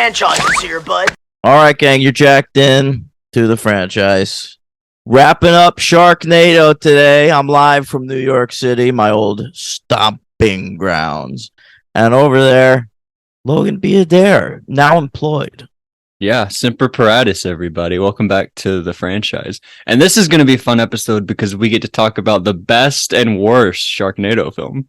franchises here, bud. All right, gang, you're jacked in to the franchise. Wrapping up Sharknado today. I'm live from New York City, my old stomping grounds. And over there, Logan B. Adair, now employed. Yeah, Semper Paratus, everybody. Welcome back to the franchise. And this is going to be a fun episode because we get to talk about the best and worst Sharknado film.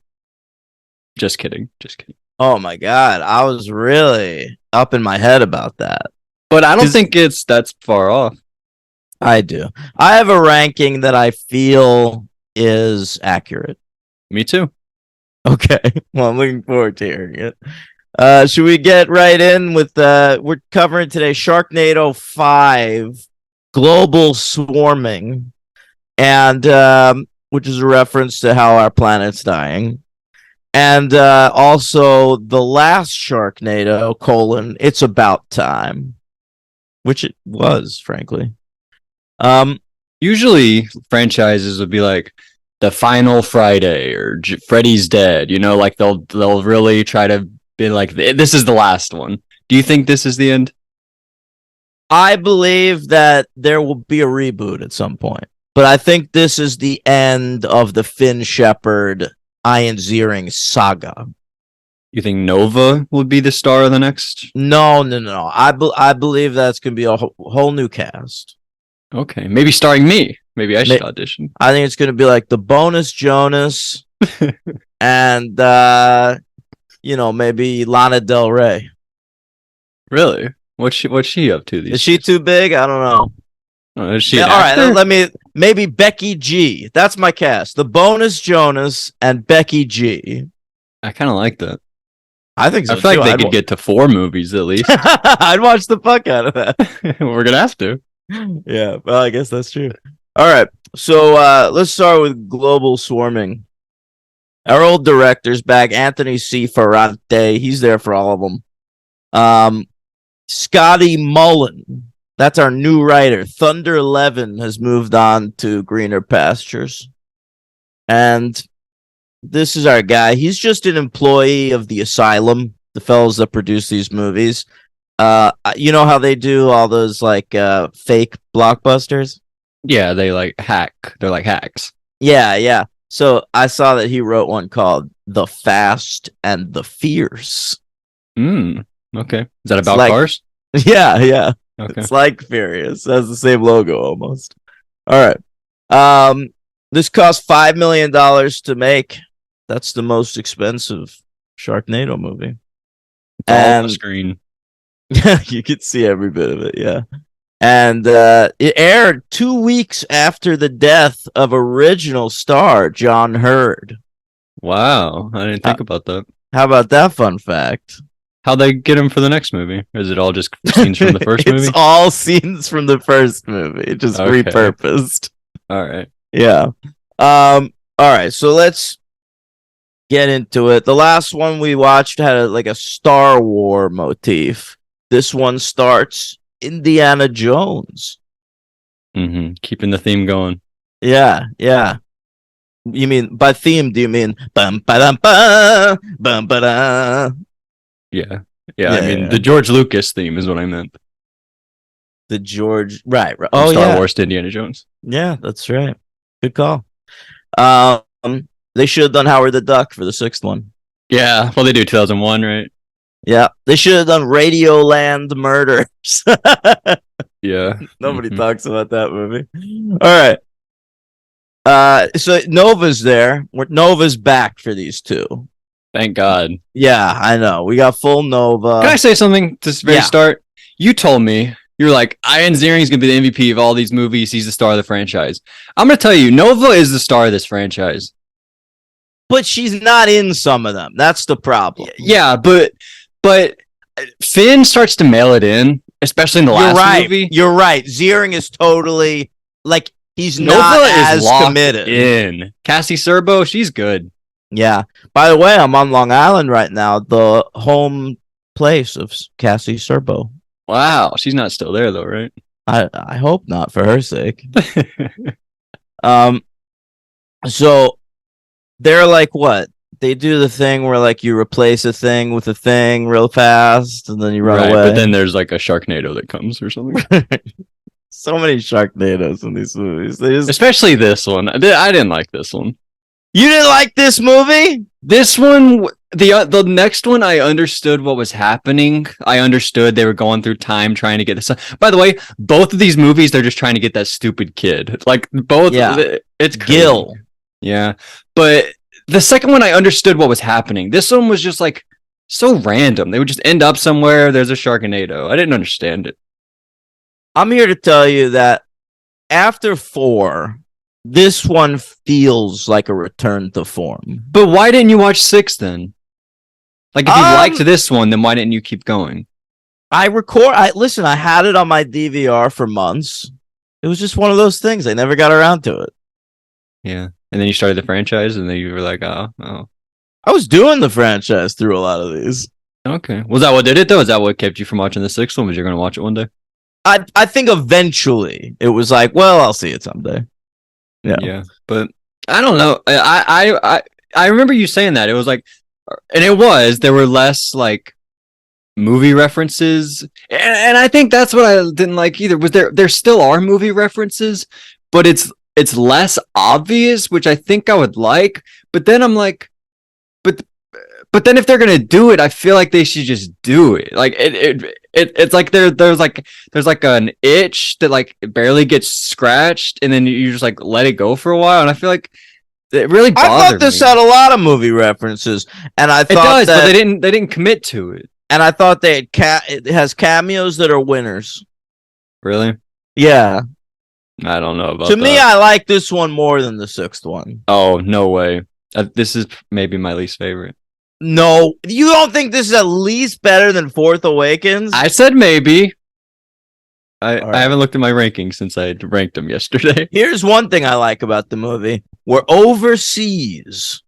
Just kidding. Just kidding. Oh, my God. I was really up in my head about that. But I don't think that's far off. I do. I have a ranking that I feel is accurate. Me too. Okay. Well, I'm looking forward to hearing it. Should we get right in with we're covering today Sharknado 5 Global Swarming, and which is a reference to how our planet's dying. And also the last Sharknado, It's About Time, which it was, frankly. Usually franchises would be like The Final Friday or Freddy's Dead, like they'll really try to be like, this is the last one. Do you think this is the end? I believe that there will be a reboot at some point, but I think this is the end of the Finn Shepard, Ian Ziering saga. You think Nova would be the star of the next? No. I believe that's going to be a whole new cast. Okay, maybe starring me. Maybe I should audition. I think it's going to be like the bonus Jonas and, maybe Lana Del Rey. Really? What's she up to these Is she too big? I don't know. Oh, is she all right, maybe Becky G. That's my cast. The bonus Jonas and Becky G. I kind of like that. I think so. I feel like they could get to 4 movies at least. I'd watch the fuck out of that. We're gonna have to. Yeah, well, I guess that's true. All right, so let's start with Global Swarming. Our old director's back, Anthony C. Ferrante. He's there for all of them. Scotty Mullen, that's our new writer. Thunder 11 has moved on to greener pastures. And this is our guy. He's just an employee of the Asylum, the fellows that produce these movies. You know how they do all those fake blockbusters? Yeah, they hack. They're like hacks. Yeah. So I saw that he wrote one called The Fast and the Fierce. Okay. Is that about cars? Yeah. Okay. It's like Furious. It has the same logo almost. All right. This cost $5 million to make. That's the most expensive Sharknado movie. It's all on the screen. You could see every bit of it, yeah. And it aired 2 weeks after the death of original star John Hurd. Wow, I didn't think about that. How about that fun fact? How'd they get him for the next movie? Or is it all just scenes from the first movie? It's all scenes from the first movie, just repurposed. All right. Yeah. All right, so let's get into it. The last one we watched had a Star Wars motif. This one starts Indiana Jones. Keeping the theme going. Yeah. You mean by theme? Do you mean bum ba dum ba bum ba da? Yeah. I mean the George Lucas theme is what I meant. The George, right? Oh, Star Wars to Indiana Jones. Yeah, that's right. Good call. They should have done Howard the Duck for the 6th one. Yeah, well, they do 2001, right? Yeah, they should have done Radioland Murders. Yeah. Nobody talks about that movie. All right. So Nova's there. Nova's back for these two. Thank God. Yeah, I know. We got full Nova. Can I say something to the very start? You told me, you're like, Ian Ziering's going to be the MVP of all these movies. He's the star of the franchise. I'm going to tell you, Nova is the star of this franchise. But she's not in some of them. That's the problem. Yeah, but Finn starts to mail it in, especially in the last movie. You're right. Ziering is totally he's Nova not is as committed. In Cassie Serbo, she's good. Yeah. By the way, I'm on Long Island right now, the home place of Cassie Serbo. Wow, she's not still there though, right? I hope not, for her sake. So they're like what? they do the thing where like you replace a thing with a thing real fast and then you run Right, away. but then there's like a Sharknado that comes or something. So many Sharknadoes in these movies. Especially this one. I didn't like this one. You didn't like this movie? This one, the next one, I understood what was happening. I understood they were going through time trying to get this. By the way, both of these movies, they're just trying to get that stupid kid. Like both, Yeah. it's Gil. crazy. Yeah, but the second one, I understood what was happening. This one was just like so random. They would just end up somewhere. There's a Sharknado. I didn't understand it. I'm here to tell you that after 4, this one feels like a return to form. But why didn't you watch 6 then? Like if you liked Um, this one, then why didn't you keep going? Listen, I had it on my DVR for months. It was just one of those things. I never got around to it. Yeah, and then you started the franchise, and then you were like, oh. I was doing the franchise through a lot of these. Okay. Was that what did it though? Is that what kept you from watching the 6th one? Was you're gonna watch it one day? I think eventually it was like, well, I'll see it someday. Yeah. But I don't know. I remember you saying that. It was like, and there were less like movie references. And I think that's what I didn't like either. Was there still are movie references, but it's less obvious, which I think I would like. But then I'm like, but then if they're gonna do it, I feel like they should just do it. Like it's like there's like an itch that like barely gets scratched, and then you just like let it go for a while. And I feel like it really bothered I thought this me. had a lot of movie references, and I thought It does, that, but they didn't commit to it. and I thought it has cameos that are winners. Really? Yeah. I don't know about To that. me, I like this one more than the 6th one. Oh, no way. This is maybe my least favorite. No, you don't think this is at least better than Force Awakens? I said maybe. All right. I haven't looked at my rankings since I ranked them yesterday. Here's one thing I like about the movie. We're overseas.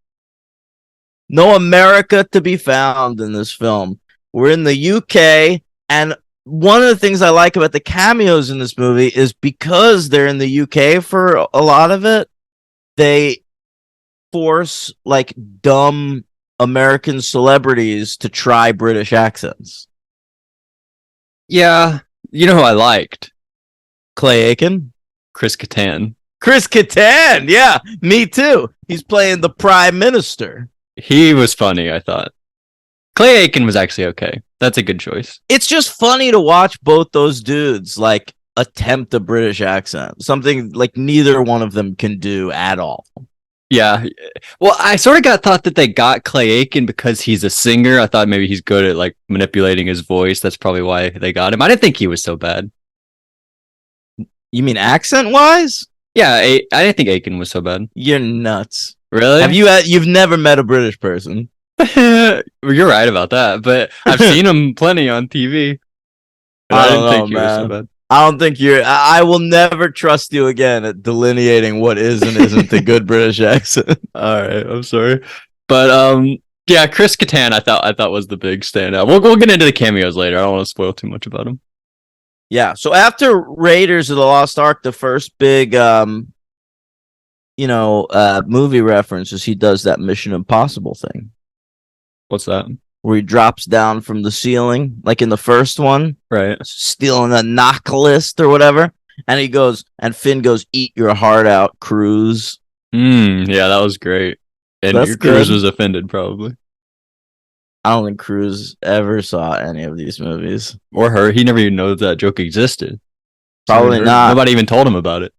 No America to be found in this film. We're in the UK, and one of the things I like about the cameos in this movie is because they're in the UK for a lot of it, they force like dumb American celebrities to try British accents. Yeah. You know who I liked? Clay Aiken? Chris Kattan. Chris Kattan, yeah, me too. He's playing the Prime Minister. He was funny, I thought. Clay Aiken was actually okay. That's a good choice. It's just funny to watch both those dudes like attempt a British accent. Something like neither one of them can do at all. Yeah. Well, I sort of thought that they got Clay Aiken because he's a singer. I thought maybe he's good at like manipulating his voice. That's probably why they got him. I didn't think he was so bad. You mean accent wise? Yeah, I didn't think Aiken was so bad. You're nuts. Really? You've never met a British person? You're right about that, but I've seen him plenty on TV. I didn't don't think know, he was so man. bad. I don't think I will never trust you again at delineating what is and isn't a good British accent. All right, I'm sorry, but yeah, Chris Kattan, I thought was the big standout. We'll get into the cameos later. I don't want to spoil too much about him. Yeah. So after Raiders of the Lost Ark, the first big movie references, he does that Mission Impossible thing. What's that? Where he drops down from the ceiling, like in the first one, Right. stealing a knock list or whatever. And Finn goes, "Eat your heart out, Cruise." Yeah, that was great. And That's Cruz good. was offended, probably. I don't think Cruise ever saw any of these movies. Or her. He never even knows that joke existed. Probably not. Nobody even told him about it.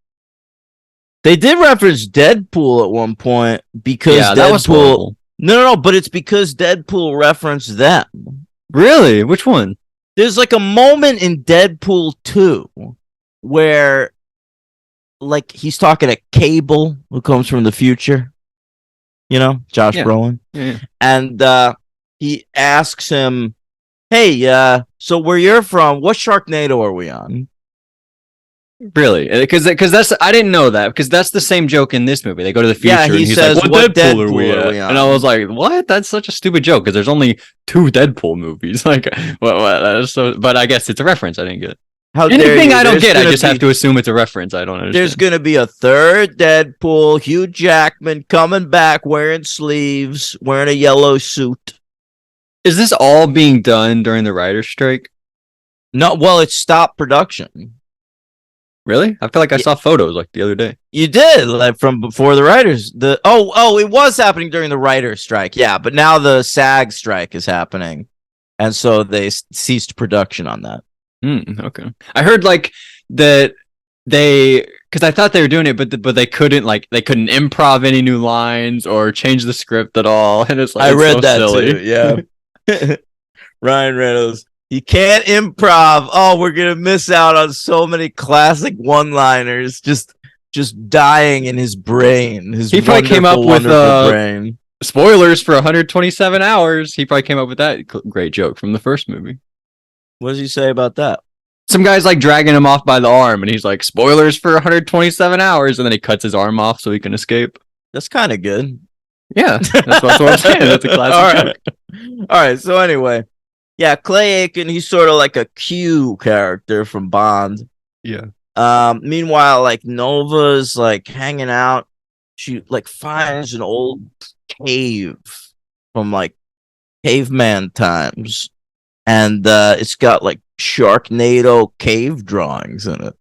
They did reference Deadpool at one point because that was horrible. No, but it's because Deadpool referenced them. Really? Which one? There's like a moment in Deadpool 2 where like he's talking to Cable, who comes from the future. You know, Josh Brolin. Yeah. And he asks him, "Hey, so where you're from, what Sharknado are we on?" Really? Because that's I didn't know that because that's the same joke in this movie. They go to the future Yeah, and he he's says, like, "What Deadpool are we Deadpool are at?" we on? And I was like, "What? That's such a stupid joke because there's only 2 Deadpool movies." Like, what? That is so. But I guess it's a reference. I didn't get. How dare Anything you? I don't There's get, I gonna just have be to assume it's a reference. I don't there's understand. gonna be a third Deadpool. Hugh Jackman coming back wearing sleeves, wearing a yellow suit. Is this all being done during the writer's strike? No, well, it stopped production. Really? I feel like I Yeah, saw photos like the other day. you did like from before the writers. It was happening during the writers' strike. Yeah, but now the SAG strike is happening, and so they ceased production on that. Okay. I heard like that they because I thought they were doing it, but they couldn't improv any new lines or change the script at all, and it's like I it's read so that silly. too. Yeah. Ryan Reynolds. He can't improv. Oh, we're gonna miss out on so many classic one-liners just dying in his brain. His He probably came up wonderful, with wonderful brain. spoilers for 127 hours. He probably came up with that great joke from the first movie. What does he say about that? Some guy's like dragging him off by the arm, and he's like, "Spoilers for 127 hours," and then he cuts his arm off so he can escape. That's kind of good. Yeah, that's what I'm saying. That's a classic All joke. right. All right. So anyway, yeah, Clay Aiken, he's sort of like a Q character from Bond. Yeah. Meanwhile, like Nova's like hanging out. She like finds an old cave from like caveman times, and it's got like Sharknado cave drawings in it.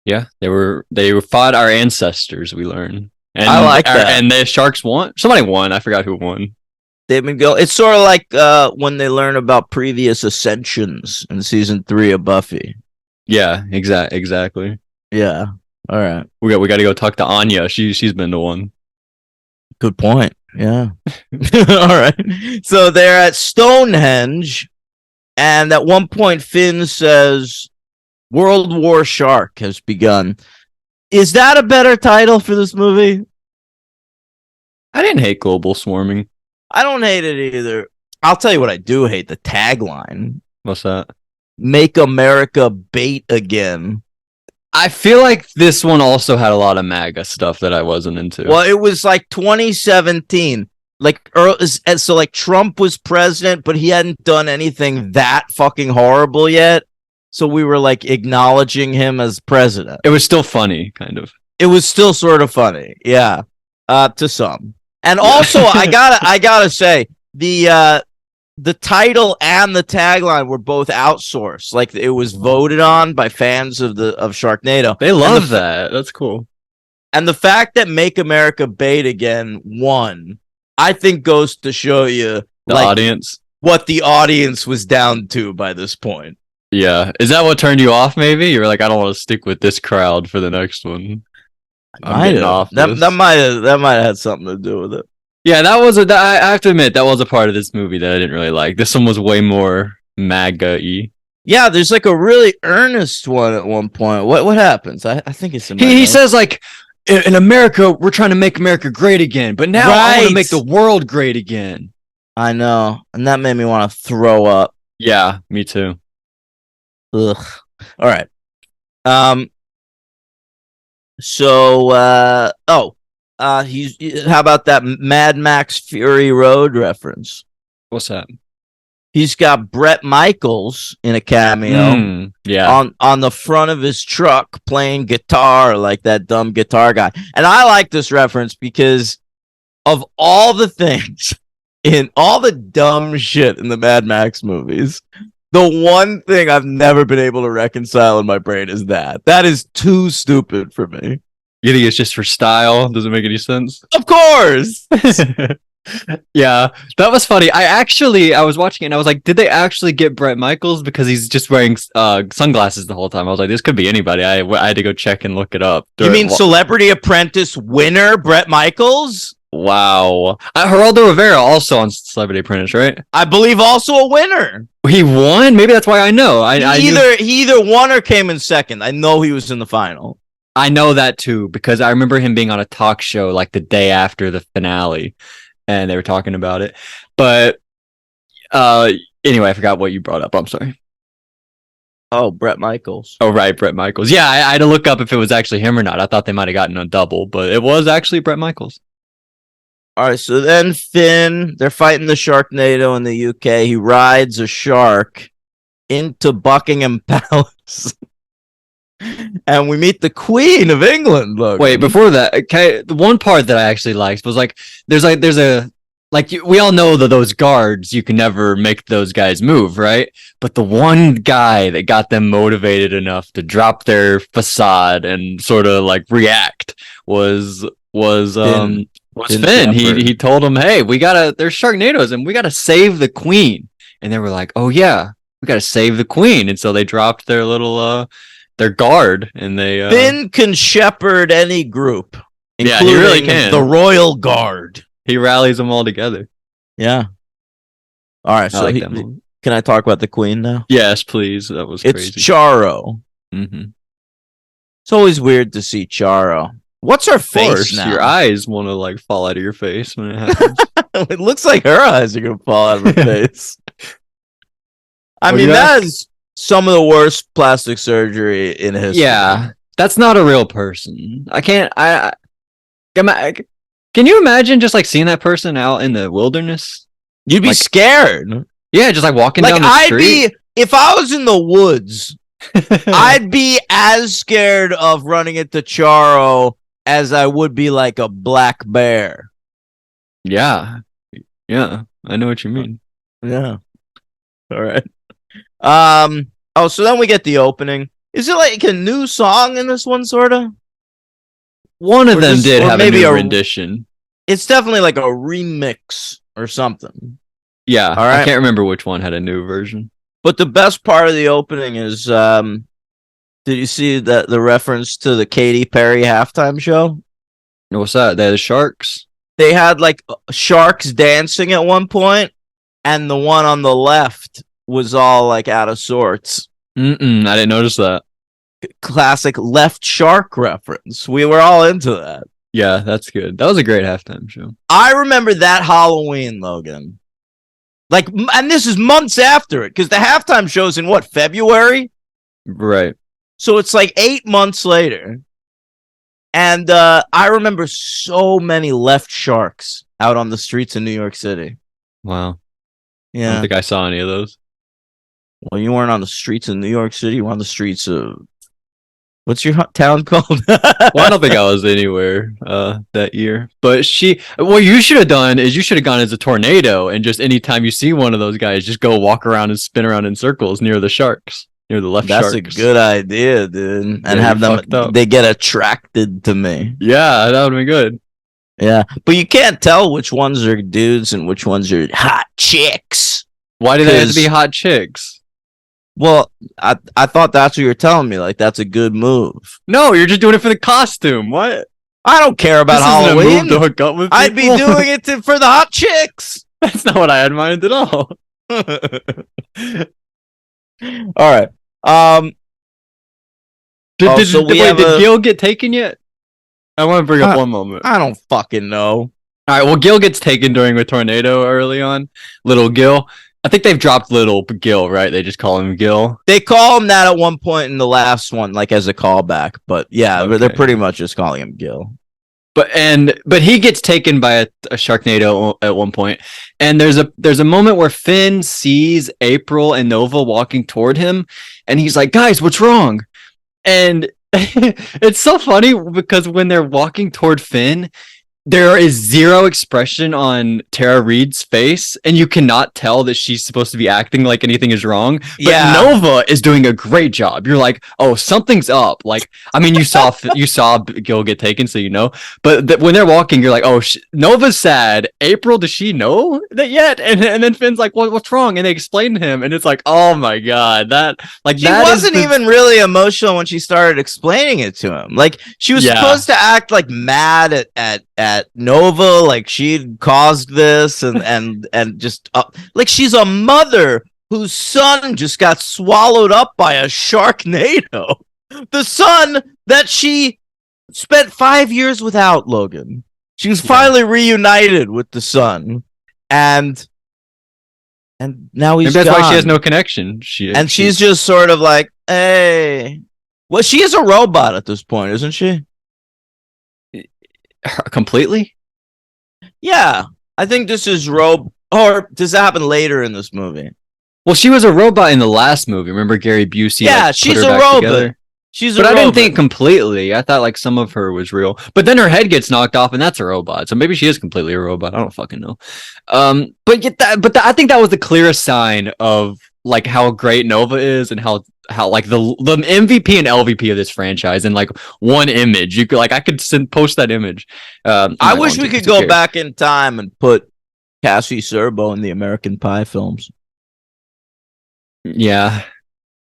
Yeah, they fought our ancestors. We learn, and I like that. And the sharks won. Somebody won. I forgot who won. They've been go. It's sort of like when they learn about previous ascensions in season 3 of Buffy. Yeah, exactly. Yeah. All right. We got to go talk to Anya. She's been to one. Good point. Yeah. All right. So they're at Stonehenge, and at one point Finn says, "World War Shark has begun." Is that a better title for this movie? I didn't hate global swarming. I don't hate it either. I'll tell you what I do hate: the tagline. What's that? Make America bait again. I feel like this one also had a lot of MAGA stuff that I wasn't into. Well, it was like 2017. Like, so like Trump was president, but he hadn't done anything that fucking horrible yet. So we were like acknowledging him as president. It was still funny, kind of. It was still sort of funny. Yeah. To some. And also I gotta say, the title and the tagline were both outsourced. Like it was voted on by fans of Sharknado. They love that. That's cool. And the fact that Make America Bait Again won, I think, goes to show you the audience, what the audience was down to by this point. Yeah. Is that what turned you off? Maybe you were like, I don't want to stick with this crowd for the next one. I'm getting off. That might have had something to do with it. Yeah, I have to admit that was a part of this movie that I didn't really like. This one was way more MAGA-y. Yeah, there's like a really earnest one at one point. What happens? I think it's in he says like, in America, we're trying to make America great again, but now I want to make the world great again. I know, and that made me want to throw up. Yeah, me too. Ugh. All right. So, how about that Mad Max Fury Road reference? What's that? He's got Bret Michaels in a cameo. Yeah. On the front of his truck playing guitar like that dumb guitar guy. And I like this reference because of all the things in all the dumb shit in the Mad Max movies, the one thing I've never been able to reconcile in my brain is that. That is too stupid for me. You think it's just for style? Doesn't make any sense? Of course. Yeah, that was funny. I was watching it and I was like, did they actually get Bret Michaels? Because he's just wearing sunglasses the whole time. I was like, this could be anybody. I had to go check and look it up. You mean Celebrity Apprentice winner Bret Michaels? Wow. Geraldo Rivera also on Celebrity Apprentice, right? I believe also a winner. He won? Maybe that's why I know. He either won or came in second. I know he was in the final. I know that too, because I remember him being on a talk show like the day after the finale, and they were talking about it. But anyway, I forgot what you brought up. I'm sorry. Oh, Bret Michaels. Oh, right, Bret Michaels. Yeah, I had to look up if it was actually him or not. I thought they might have gotten a double, but it was actually Bret Michaels. All right, so then Finn, they're fighting the Sharknado in the UK. He rides a shark into Buckingham Palace. And we meet the Queen of England. Look, Wait, before that, okay, the one part that I actually liked was like, there's a we all know that those guards, you can never make those guys move, right? But the one guy that got them motivated enough to drop their facade and sort of like react was Finn Finn. Shepard. He told him, "Hey, there's Sharknadoes and we gotta save the Queen." And they were like, "Oh yeah, we gotta save the Queen." And so they dropped their little their guard, and they Finn can shepherd any group, yeah, including he really can. the Royal Guard. He rallies them all together. Yeah. All right. I So like that movie. can I talk about the Queen now? Yes, please. That was It's crazy. Charo. Mm-hmm. It's always weird to see Charo. What's her face now? Your eyes want to like fall out of your face when it happens. It looks like her eyes are gonna fall out of her face. I mean, that is some of the worst plastic surgery in history. Yeah, that's not a real person. I can't. Can you imagine just like seeing that person out in the wilderness? You'd be like, scared. Yeah, just like walking down the street. If I was in the woods, I'd be as scared of running into Charo as I would be like a black bear. Yeah. Yeah, I know what you mean. Yeah. All right. Oh, so then we get the opening. Is it like a new song in this one, sort of? One of them did have maybe a new rendition. It's definitely like a remix or something. Yeah, all right. I can't remember which one had a new version. But the best part of the opening is, did you see the reference to the Katy Perry halftime show? What's that? They're the sharks? They had like sharks dancing at one point, and the one on the left was all like out of sorts. I didn't notice that. Classic left shark reference. We were all into that. Yeah, that's good. That was a great halftime show. I remember that Halloween, Logan. Like, and this is months after it, because the halftime show's in what, February? Right. So it's like 8 months later. And I remember so many left sharks out on the streets in New York City. Wow. Yeah. I don't think I saw any of those. Well, you weren't on the streets in New York City. You were on the streets of... What's your town called? Well, I don't think I was anywhere that year. But what you should have done is you should have gone as a tornado, and just anytime you see one of those guys, just go walk around and spin around in circles near the sharks, near the left sharks. That's a good idea, dude. And have them, they get attracted to me. Yeah, that would be good. Yeah, but you can't tell which ones are dudes and which ones are hot chicks. Why do they have to be hot chicks? Well, I thought that's what you were telling me. Like, that's a good move. No, you're just doing it for the costume. What? I don't care about Halloween. Isn't a move to hook up with people. I'd be doing it for the hot chicks. That's not what I had in mind at all. All right. Did Gil get taken yet? I want to bring up one moment. I don't fucking know. All right, well, Gil gets taken during a tornado early on. Little Gil. I think they've dropped Little Gil, right? They just call him Gil. They call him that at one point in the last one, like as a callback. But yeah, okay. They're pretty much just calling him Gil. But he gets taken by a Sharknado at one point, and there's a moment where Finn sees April and Nova walking toward him, and he's like, "Guys, what's wrong?" And it's so funny because when they're walking toward Finn, there is zero expression on Tara Reid's face, and you cannot tell that she's supposed to be acting like anything is wrong. But Nova is doing a great job. You're like, oh, something's up. Like, I mean, you saw Gil get taken, so you know. But when they're walking, you're like, oh, Nova's sad. April, does she know that yet? And then Finn's like, what's wrong? And they explain to him, and it's like, oh my god, she wasn't even really emotional when she started explaining it to him. Like, she was supposed to act like mad at Nova, like she'd caused this and just like she's a mother whose son just got swallowed up by a Sharknado. The son that she spent 5 years without, Logan. She was finally reunited with the son, and now he's Maybe that's gone. why she has no connection. She's just sort of like, hey. Well, she is a robot at this point, isn't she? Completely? Yeah, I think this is or does that happen later in this movie? Well, she was a robot in the last movie. Remember Gary Busey? Yeah, Like, she's put her a back robot. together? She's a But I robot. didn't think completely. I thought like some of her was real. But then her head gets knocked off, and that's a robot. So maybe she is completely a robot. I don't fucking know. I think that was the clearest sign of like how great Nova is, and how like the MVP and LVP of this franchise in like one image. You could like I could post that image. I wish we could go back in time and put Cassie Serbo in the American Pie films. Yeah,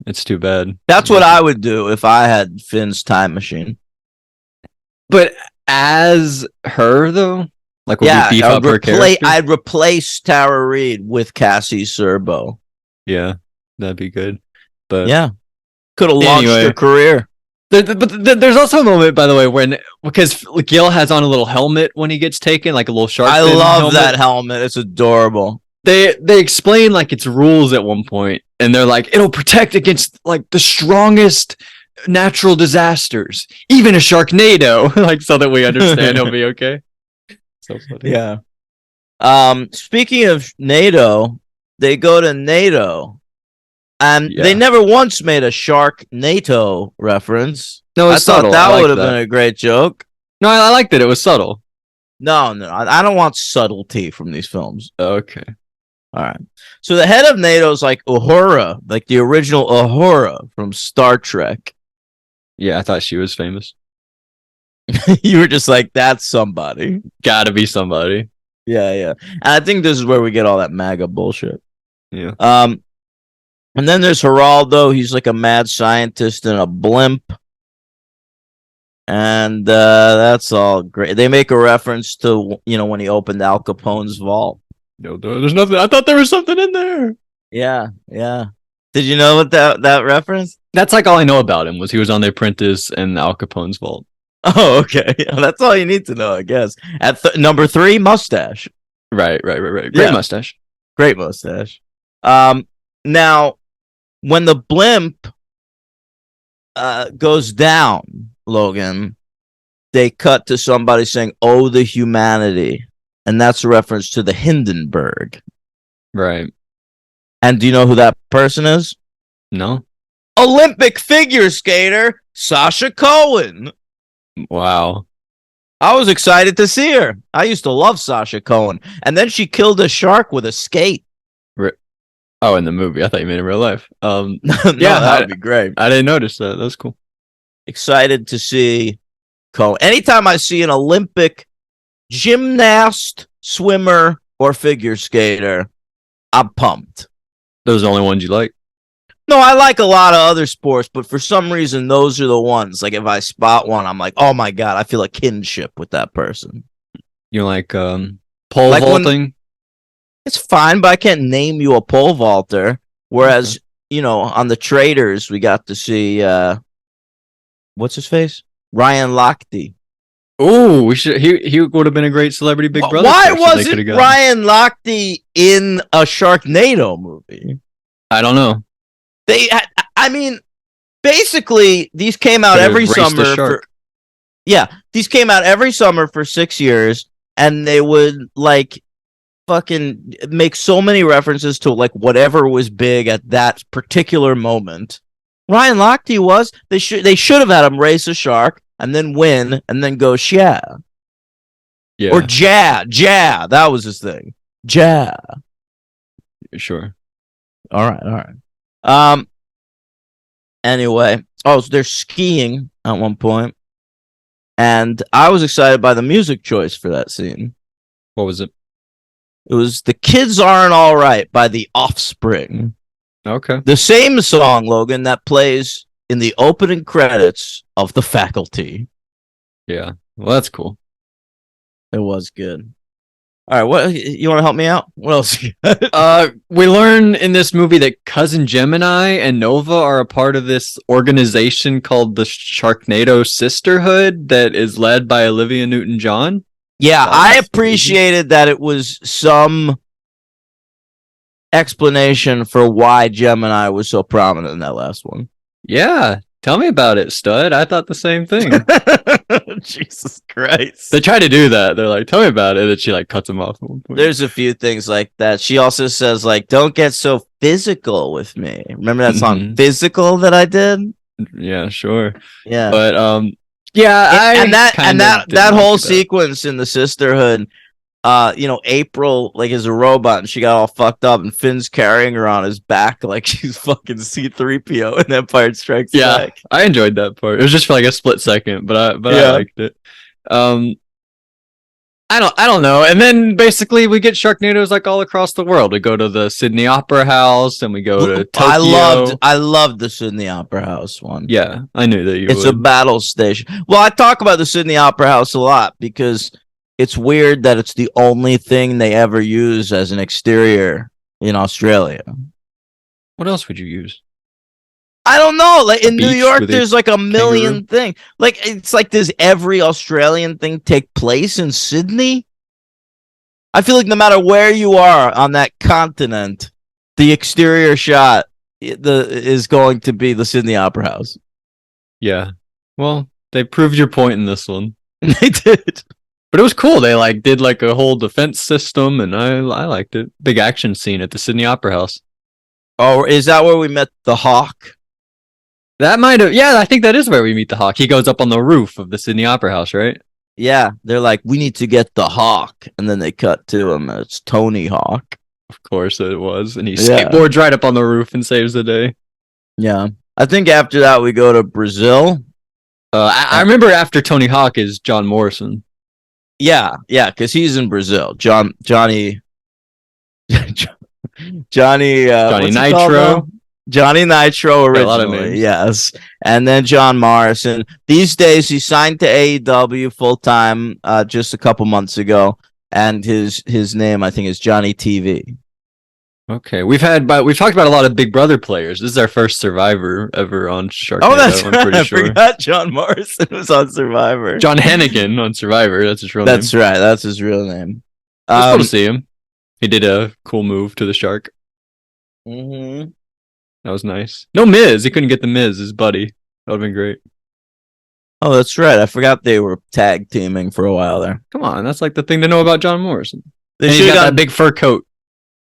it's too bad. That's what I would do if I had Finn's time machine. But as her though, like would we beef up her character? I'd replace Tara Reid with Cassie Serbo. Yeah, that'd be good. But yeah, could have launched her career. But there's also a moment, by the way, because Gil has on a little helmet when he gets taken, like a little shark. I love that helmet. It's adorable. They explain like its rules at one point, and they're like, it'll protect against like the strongest natural disasters, even a Sharknado, like so that we understand he'll be okay. So funny. Yeah. Speaking of NATO, they go to NATO. And they never once made a Shark NATO reference. No, I thought that would have been a great joke. No, I liked it. It was subtle. No, I don't want subtlety from these films. Okay. All right. So the head of NATO is like Uhura, like the original Uhura from Star Trek. Yeah, I thought she was famous. You were just like, that's somebody. Gotta be somebody. Yeah. And I think this is where we get all that MAGA bullshit. Yeah. And then there's Geraldo. He's like a mad scientist in a blimp. And that's all great. They make a reference to, when he opened Al Capone's vault. No, there's nothing. I thought there was something in there. Yeah. Did you know what that reference? That's like all I know about him was he was on The Apprentice and Al Capone's vault. Oh, okay. That's all you need to know, I guess. At number 3, mustache. Right. Great mustache. Great mustache. Now, when the blimp goes down, Logan, they cut to somebody saying, "Oh, the humanity." And that's a reference to the Hindenburg. Right. And do you know who that person is? No. Olympic figure skater Sasha Cohen. Wow. I was excited to see her. I used to love Sasha Cohen. And then she killed a shark with a skate. Oh, in the movie. I thought you meant in real life. No, that would be great. I didn't notice that. That was cool. Excited to see Cohen. Anytime I see an Olympic gymnast, swimmer, or figure skater, I'm pumped. Those are the only ones you like? No, I like a lot of other sports, but for some reason, those are the ones. Like, if I spot one, I'm like, oh my God, I feel a kinship with that person. You're like pole vaulting? It's fine, but I can't name you a pole vaulter. Whereas, on the Traders, we got to see, what's his face? Ryan Lochte. Oh, he would have been a great Celebrity Big Brother. Why wasn't Ryan Lochte in a Sharknado movie? I don't know. Basically, these came out every summer. These came out every summer for 6 years, and they would like fucking make so many references to like whatever was big at that particular moment. Ryan Lochte they should have had him race a shark and then win and then go yeah. Or ja, that was his thing. Ja. Sure. All right. Anyway, so they're skiing at one point, and I was excited by the music choice for that scene. What was it? It was "The Kids Aren't All Right" by The Offspring. Okay. The same song, Logan, that plays in the opening credits of The Faculty. Yeah. Well, that's cool. It was good. All right, what you want to help me out? What else? We learn in this movie that Cousin Gemini and Nova are a part of this organization called the Sharknado Sisterhood that is led by Olivia Newton-John. Yeah, I appreciated that it was some explanation for why Gemini was so prominent in that last one. Yeah, Tell me about it, stud. I thought the same thing. Jesus Christ. They try to do that. They're like, tell me about it. And then she like cuts him off at one point. There's a few things like that. She also says, like, don't get so physical with me. Remember that song, Physical, that I did? Yeah, sure. Yeah. But yeah, that whole sequence in the sisterhood, April like is a robot and she got all fucked up and Finn's carrying her on his back like she's fucking C-3PO in Empire Strikes Back. I enjoyed that part. It was just for like a split second, but I liked it. I don't know. And then basically we get Sharknadoes like all across the world. We go to the Sydney Opera House and we go to Tokyo. I loved the Sydney Opera House one. Yeah, I knew that It's a battle station. Well, I talk about the Sydney Opera House a lot because it's weird that it's the only thing they ever use as an exterior in Australia. What else would you use? I don't know. Like in New York, there's like a million things. Like it's like does every Australian thing take place in Sydney? I feel like no matter where you are on that continent, the exterior shot is going to be the Sydney Opera House. Yeah. Well, they proved your point in this one. They did. But it was cool. They like did like a whole defense system, and I liked it. Big action scene at the Sydney Opera House. Oh, is that where we met the Hawk? That might have. Yeah, I think that is where we meet the Hawk. He goes up on the roof of the Sydney Opera House, right? Yeah, they're like, we need to get the Hawk, and then they cut to him. And it's Tony Hawk. Of course it was, and he skateboards right up on the roof and saves the day. Yeah, I think after that we go to Brazil. I remember after Tony Hawk is John Morrison. Yeah, because he's in Brazil. Johnny Nitro. Johnny Nitro originally, yes. And then John Morrison. These days, he signed to AEW full-time just a couple months ago. And his name, I think, is Johnny TV. Okay, we've talked about a lot of Big Brother players. This is our first Survivor ever on Sharknado. Oh, that's right. I forgot John Morrison was on Survivor. John Hennigan on Survivor. That's his real name. That's right. That's his real name. It was cool to see him. He did a cool move to the shark. Mm-hmm. That was nice. No Miz. He couldn't get the Miz, his buddy. That would have been great. Oh, that's right. I forgot they were tag teaming for a while there. Come on. That's like the thing to know about John Morrison. They should have got that big fur coat.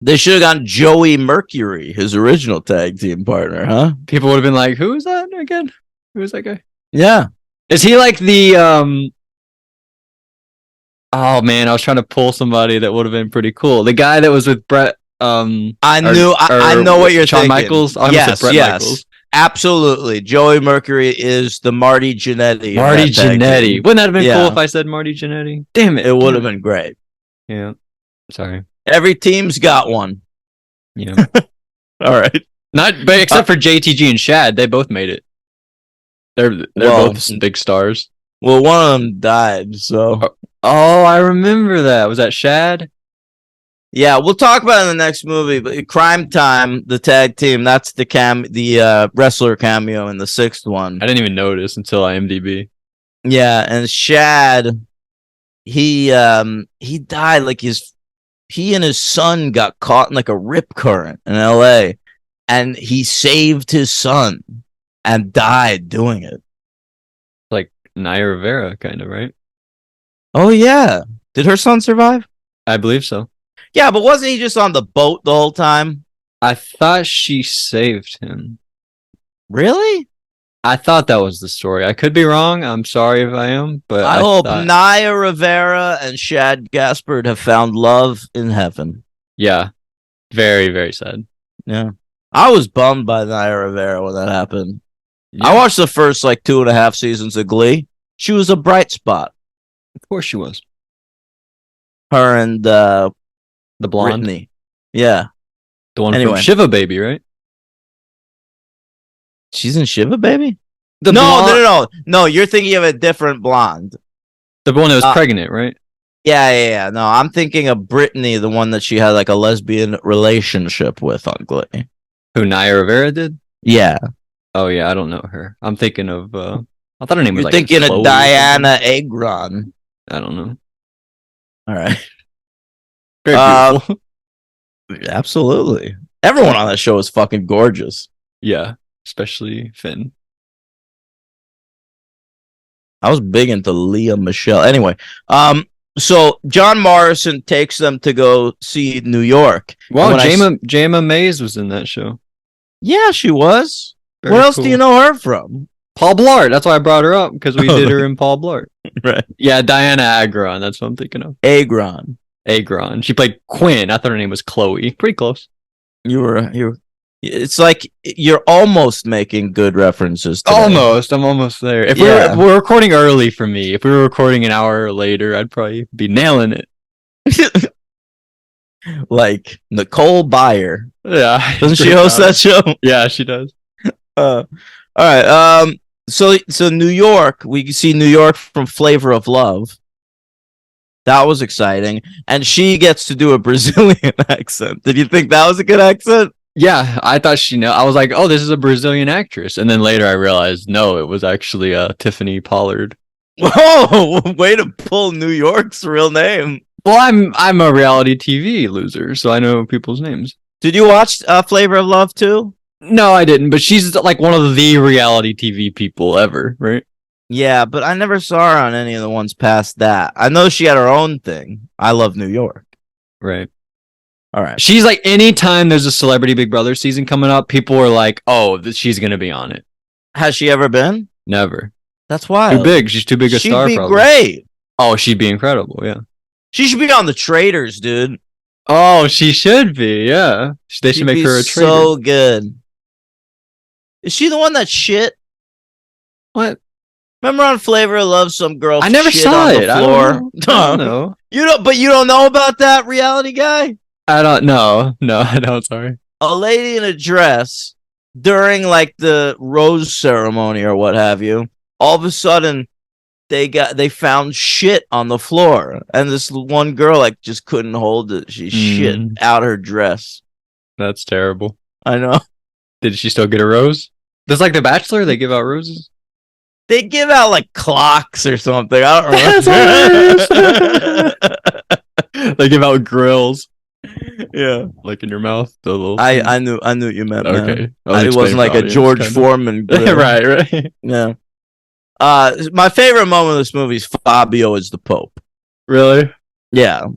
They should have gotten Joey Mercury, his original tag team partner, huh? People would have been like, who is that again? Who is that guy? Yeah. Is he like the Oh man, I was trying to pull somebody that would have been pretty cool. The guy that was with Brett I know what you're Shawn thinking. Michaels? Yes. Michaels. Absolutely. Joey Mercury is the Marty Jannetty. Marty Jannetty. Wouldn't that have been cool if I said Marty Jannetty? Damn it. It would have been great. Yeah. Sorry. Every team's got one. Yeah. All right. But except for JTG and Shad, they both made it. They're both big stars. Well, one of them died, so. Oh, I remember that. Was that Shad? Yeah, we'll talk about it in the next movie. But Crime Time, the tag team, that's the wrestler cameo in the sixth one. I didn't even notice until IMDb. Yeah, and Shad, he died like he and his son got caught in like a rip current in LA, and he saved his son and died doing it. Like Naya Rivera, kind of, right? Oh yeah, did her son survive? I believe so. Yeah, but wasn't he just on the boat the whole time? I thought she saved him. Really? I thought that was the story. I could be wrong. I'm sorry if I am, but I hope Naya Rivera and Shad Gaspard have found love in heaven. Yeah. Very, very sad. Yeah. I was bummed by Naya Rivera when that happened. Yeah. I watched the first 2.5 seasons of Glee. She was a bright spot. Of course she was. Her and the blonde. Brittany. Yeah. The one from Shiva Baby, right? She's in Shiva Baby? No, you're thinking of a different blonde. The one that was pregnant, right? Yeah. No, I'm thinking of Brittany, the one that she had a lesbian relationship with on Glee. Who, Naya Rivera did? Yeah. Oh, yeah, I don't know her. I'm thinking of, I thought her name was You're thinking of Diana Agron. I don't know. All right. Very beautiful. Absolutely. Everyone on that show is fucking gorgeous. Yeah, especially Finn. I was big into Leah Michelle. Anyway, so John Morrison takes them to go see New York. Wow, Jama Mays was in that show. Yeah, she was. Very what else cool. do you know her from? Paul Blart. That's why I brought her up, because we did her in Paul Blart. Right. Yeah, Diana Agron. That's what I'm thinking of. Agron. She played Quinn. I thought her name was Chloe. Pretty close. You were. It's like you're almost making good references. Today. Almost. I'm almost there. If we're recording early for me, if we were recording an hour later, I'd probably be nailing it. Like Nicole Byer. Yeah. Doesn't she host that show? Yeah, she does. All right. So New York, we see New York from Flavor of Love. That was exciting. And she gets to do a Brazilian accent. Did you think that was a good accent? Yeah, I thought I was like, oh, this is a Brazilian actress. And then later I realized, no, it was actually Tiffany Pollard. Whoa, way to pull New York's real name. Well, I'm a reality TV loser, so I know people's names. Did you watch Flavor of Love too? No, I didn't, but she's like one of the reality TV people ever, right? Yeah, but I never saw her on any of the ones past that. I know she had her own thing. I Love New York. Right. All right. She's like, anytime there's a Celebrity Big Brother season coming up, people are like, oh, she's going to be on it. Has she ever been? Never. That's wild. Too big. She's too big a star. She'd be probably. Great. Oh, she'd be incredible. Yeah. She should be on the Traitors, dude. Oh, she should be. Yeah. They should make her a traitor. So good. Is she the one that shit? What? Remember on Flavor of Love, some girl I never shit saw on it. the floor? I don't know. But you don't know about that reality guy? I don't know. No, I don't. Sorry. A lady in a dress during like the rose ceremony or what have you. All of a sudden, they found shit on the floor, and this one girl like just couldn't hold it. She shit out her dress. That's terrible. I know. Did she still get a rose? Just like The Bachelor, they give out roses. They give out like clocks or something. I don't remember. They give out grills. Yeah, like in your mouth. The little. I knew what you meant. Okay, it wasn't like a George Foreman grill. right. Yeah. My favorite moment of this movie is Fabio as the Pope. Really? Yeah.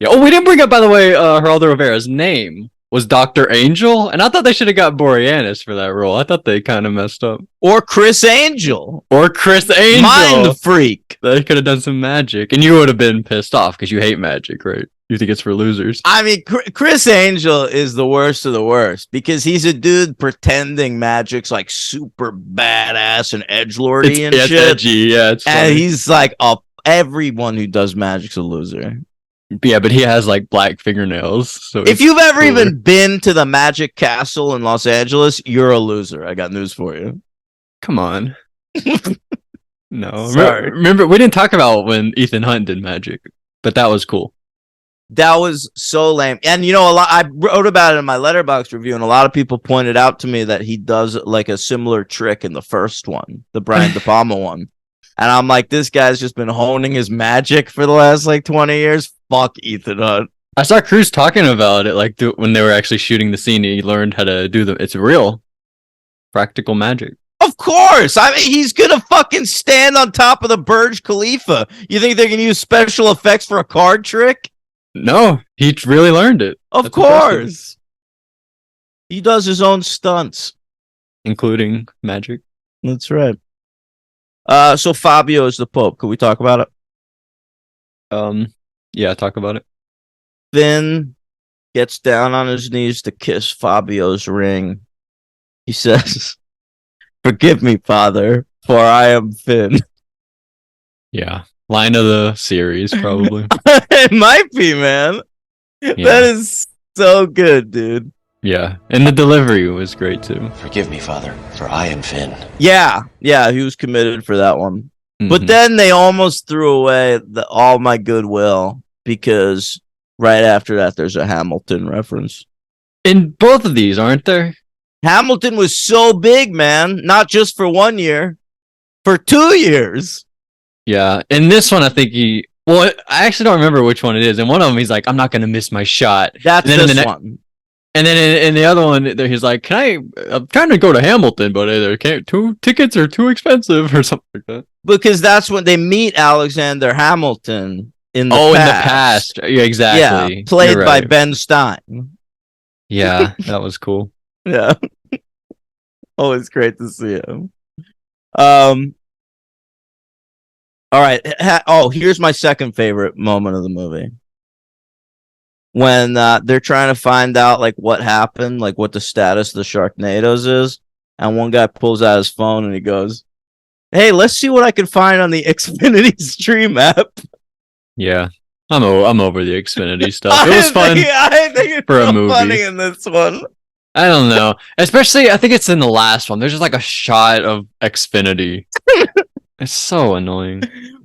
Yeah. Oh, we didn't bring up, by the way, Geraldo Rivera's name was Dr. Angel, and I thought they should have got Boreanaz for that role. I thought they kind of messed up. Or Chris Angel. Mind freak. They could have done some magic, and you would have been pissed off because you hate magic, right? You think it's for losers. I mean, Chris Angel is the worst of the worst because he's a dude pretending magic's like super badass and edgelordy and shit. Edgy, yeah, it's funny. And he's like, everyone who does magic's a loser. Yeah, but he has like black fingernails. So if you've ever even been to the Magic Castle in Los Angeles, you're a loser. I got news for you. Come on. No. Sorry. Remember, we didn't talk about when Ethan Hunt did magic, but that was cool. That was so lame. And I wrote about it in my Letterboxd review, and a lot of people pointed out to me that he does like a similar trick in the first one, the Brian De Palma one. And I'm like, this guy's just been honing his magic for the last like 20 years. Fuck Ethan Hunt. I saw Cruz talking about it, like when they were actually shooting the scene. He learned how to do it's real practical magic. Of course. I mean, he's gonna fucking stand on top of the Burj Khalifa. You think they're gonna use special effects for a card trick? No, he really learned it. Of course. He does his own stunts, including magic. That's right. So Fabio is the Pope. Could we talk about it? Yeah, talk about it. Finn gets down on his knees to kiss Fabio's ring. He says, "Forgive me, Father, for I am Finn." Yeah. Line of the series, probably. It might be, man. Yeah. That is so good, dude. Yeah, and the delivery was great too. Forgive me, Father, for I am Finn. Yeah, he was committed for that one. Mm-hmm. But then they almost threw away all my goodwill because right after that, there's a Hamilton reference. In both of these, aren't there? Hamilton was so big, man. Not just for 1 year, for 2 years. Yeah, in this one, I think I actually don't remember which one it is. In one of them, he's like, "I'm not going to miss my shot." That's this one. And then in the other one, he's like, I'm trying to go to Hamilton, but either can't, 2 tickets are too expensive or something like that. because that's when they meet Alexander Hamilton in the in the past. past. Yeah, exactly. Yeah, played You're by right. Ben Stein. Yeah, that was cool. Yeah. Always great to see him. All right. Here's my second favorite moment of the movie. When they're trying to find out like what happened, like what the status of the Sharknadoes is, and one guy pulls out his phone and he goes, "Hey, let's see what I can find on the Xfinity Stream app." Yeah. I'm over the Xfinity stuff. It was fun I think it's for a so movie. funny in this one. I don't know. Especially, I think it's in the last one. There's just like a shot of Xfinity. It's so annoying.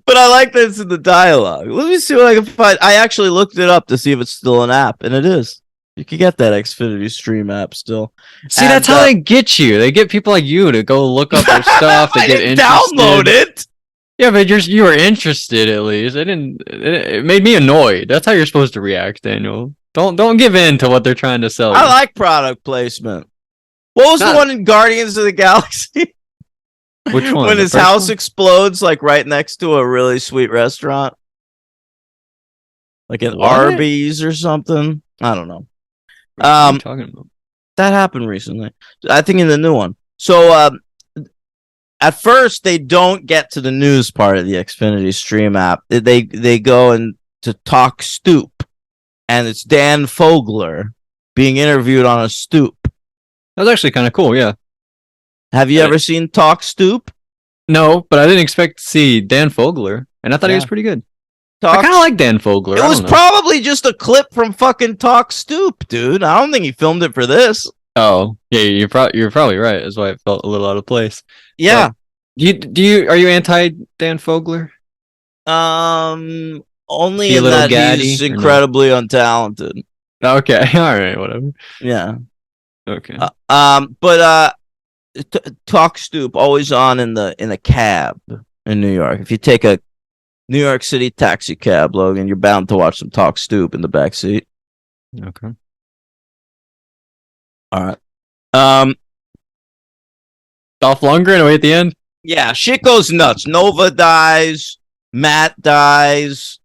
But I like this in the dialogue. Let me see what I can find. I actually looked it up to see if it's still an app, and it is. You can get that Xfinity Stream app still. See, that's how they get you. They get people like you to go look up their stuff. They get interested. Download it. Yeah, but you were interested at least. It made me annoyed. That's how you're supposed to react, Daniel. Don't give in to what they're trying to sell you. I like product placement. What was the one in Guardians of the Galaxy? Which one? When his house explodes, like right next to a really sweet restaurant, like an Arby's or something. I don't know. What are you talking about? That happened recently. I think in the new one. So at first they don't get to the news part of the Xfinity Stream app. They go and to Talk Stoop, and it's Dan Fogler being interviewed on a stoop. That was actually kind of cool. Yeah. Have you ever seen Talk Stoop? No, but I didn't expect to see Dan Fogler, and I thought he was pretty good. I kind of like Dan Fogler. It was probably just a clip from fucking Talk Stoop, dude. I don't think he filmed it for this. Oh, yeah, you're probably right. That's why it felt a little out of place. Yeah. But are you anti Dan Fogler? Only in that he's incredibly untalented. Okay, all right, whatever. Yeah. Okay. But Talk Stoop always on in the cab in New York. If you take a New York City taxi cab, Logan, you're bound to watch some Talk Stoop in the back seat. Okay. All right. Dolph Lundgren away at the end. Yeah, shit goes nuts. Nova dies. Matt dies.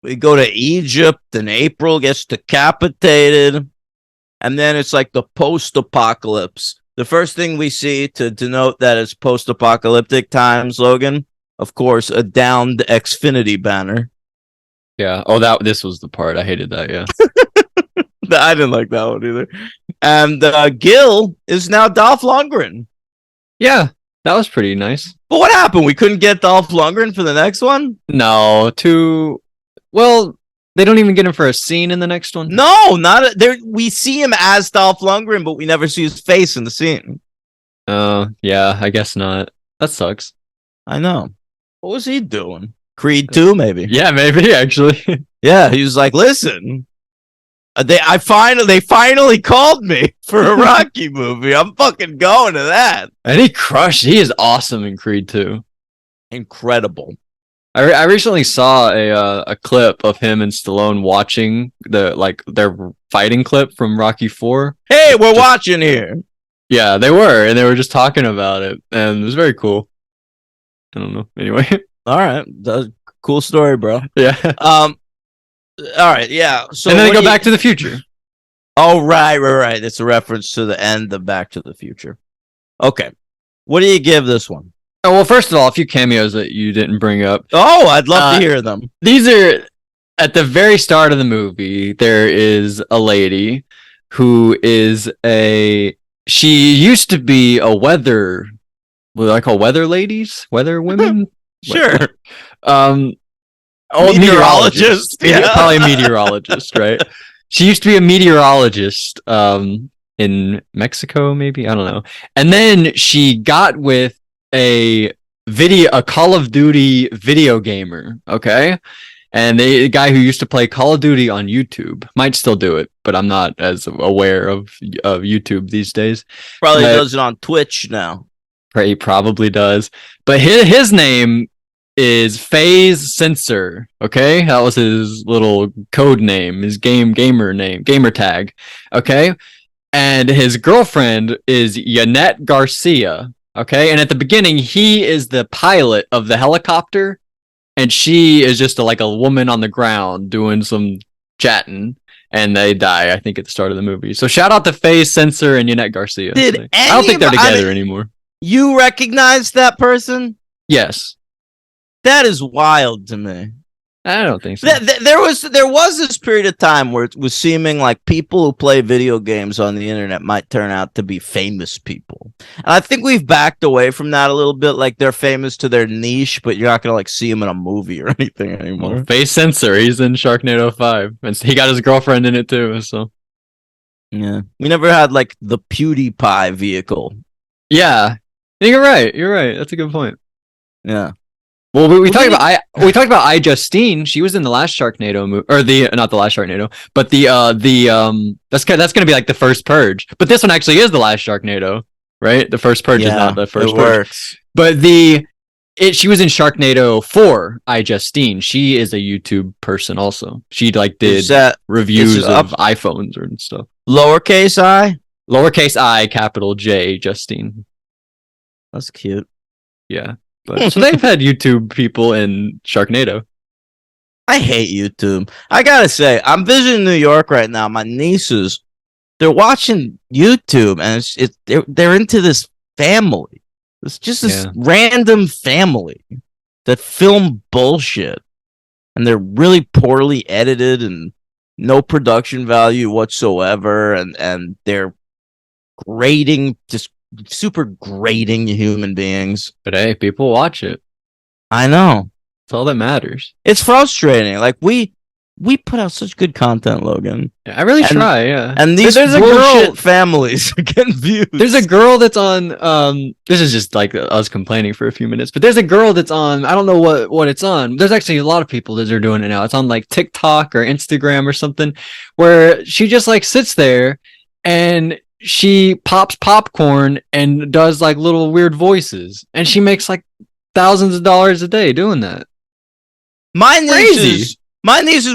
We go to Egypt, and April gets decapitated. And then it's like the post-apocalypse. The first thing we see to denote that it's post-apocalyptic times, Logan, of course, a downed Xfinity banner. Yeah. Oh, this was the part. I hated that, yeah. I didn't like that one either. And Gil is now Dolph Lundgren. Yeah, that was pretty nice. But what happened? We couldn't get Dolph Lundgren for the next one? No, well, they don't even get him for a scene in the next one. No, not there. We see him as Dolph Lundgren, but we never see his face in the scene. Yeah, I guess not. That sucks. I know. What was he doing? Creed 2, maybe. Yeah, maybe actually. Yeah, he was like, "Listen, they finally called me for a Rocky movie. I'm fucking going to that." And he crushed. He is awesome in Creed 2. Incredible. I recently saw a clip of him and Stallone watching their fighting clip from Rocky 4. Hey, we're watching here. Yeah, they were, and they were just talking about it, and it was very cool. I don't know. Anyway. All right. That's a cool story, bro. Yeah. All right, yeah. So and then they go Back to the Future. Oh, right. It's a reference to the end of Back to the Future. Okay. What do you give this one? Oh, well, first of all, a few cameos that you didn't bring up. Oh, I'd love to hear them. These are at the very start of the movie. There is a lady who is she used to be a weather. What do I call weather ladies? Weather women? Sure. Meteorologist. Yeah. Probably a meteorologist, right? She used to be a meteorologist in Mexico, maybe. I don't know. And then she got with a Call of Duty video gamer, okay? And the guy who used to play Call of Duty on YouTube might still do it, but I'm not as aware of YouTube these days. Probably does it on Twitch now. He probably does. But his name is Phase Sensor, okay? That was his little code name, his gamer tag, okay? And his girlfriend is Yanette Garcia, Okay, and at the beginning, he is the pilot of the helicopter, and she is just like a woman on the ground doing some chatting, and they die, I think, at the start of the movie. So shout out to Faye Sensor and Yannette Garcia. Did I don't think they're together anymore. You recognize that person? Yes. That is wild to me. I don't think so. There was this period of time where it was seeming like people who play video games on the internet might turn out to be famous people. And I think we've backed away from that a little bit. Like they're famous to their niche, but you're not gonna like see them in a movie or anything anymore. Well, Face Sensor, he's in Sharknado 5, and he got his girlfriend in it too. So yeah, we never had like the PewDiePie vehicle. Yeah, you're right. You're right. That's a good point. Yeah. Well, we talked about iJustine. She was in the last Sharknado movie, or not the last Sharknado, but that's gonna be like the first Purge. But this one actually is the last Sharknado, right? The first Purge is not the first Purge. Works. But she was in Sharknado 4, iJustine. She is a YouTube person also. She like did reviews of iPhones and stuff. Lowercase I, capital J, Justine. That's cute. Yeah. But, so they've had YouTube people in Sharknado. I hate YouTube. I gotta say, I'm visiting New York right now. My nieces, they're watching YouTube, and they're into this family. It's just this random family that film bullshit, and they're really poorly edited and no production value whatsoever, and they're just super grating human beings. But hey, people watch it. I know. That's all that matters. It's frustrating. Like we put out such good content, Logan. Yeah, I really try, yeah. And there's a girl families getting views. There's a girl that's on this is just like us complaining for a few minutes, but there's a girl that's on, I don't know what it's on. There's actually a lot of people that are doing it now. It's on like TikTok or Instagram or something, where she just like sits there and she pops popcorn and does like little weird voices, and she makes like thousands of dollars a day doing that. My nieces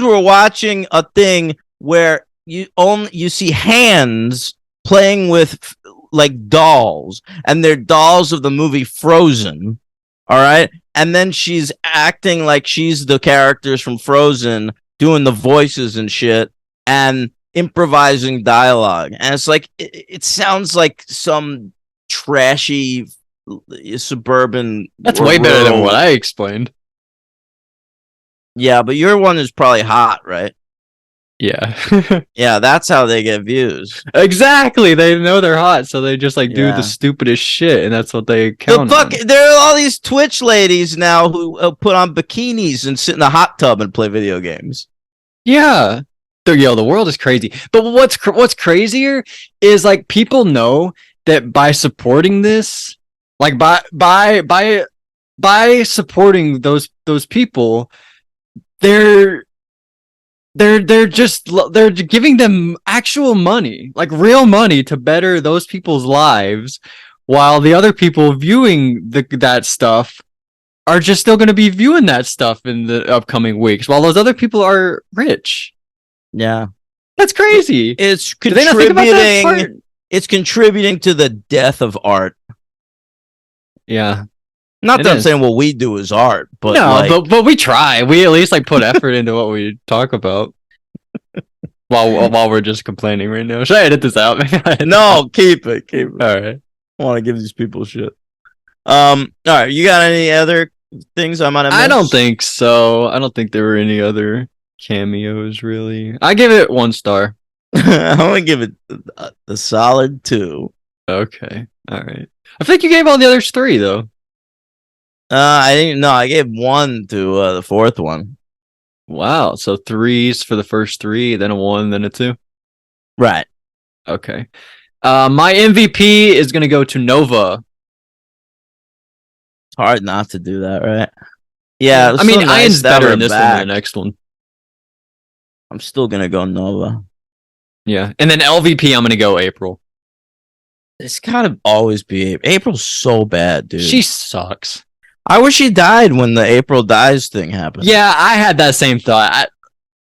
were watching a thing where you see hands playing with like dolls, and they're dolls of the movie Frozen. All right, and then she's acting like she's the characters from Frozen, doing the voices and shit, and improvising dialogue, and it's like it sounds like some trashy suburban. That's way better than what I explained. Yeah, but your one is probably hot, right? Yeah. Yeah, that's how they get views. Exactly. They know they're hot, so they just like do the stupidest shit, and that's what they count on. There are all these Twitch ladies now who put on bikinis and sit in a hot tub and play video games. Yeah. The world is crazy. But what's crazier is like people know that by supporting this, like by supporting those people, they're giving them actual money, like real money, to better those people's lives, while the other people viewing that stuff are just still going to be viewing that stuff in the upcoming weeks, while those other people are rich. Yeah, that's crazy. It's contributing. It's contributing to the death of art. Yeah, not that I'm saying what we do is art, but no, but we try. We at least like put effort into what we talk about. while we're just complaining right now. Should I edit this out? No, keep it. All right. I want to give these people shit. All right. You got any other things I might have missed? I don't think so. I don't think there were any other cameos, really. I give it 1 star. I'm gonna give it a solid 2. Okay, all right. I think you gave all the others 3 though. I didn't know. I gave 1 to the 4th one. Wow, so 3s for the first 3, then a 1, then a 2. Right. Okay. My MVP is gonna go to Nova. It's hard not to do that, right? Yeah. I mean, Ian's better in this one than the next one. I'm still gonna go Nova. Yeah, and then LVP, I'm gonna go April. It's gotta always be April. April's so bad, dude. She sucks. I wish she died when the April dies thing happened. Yeah, I had that same thought.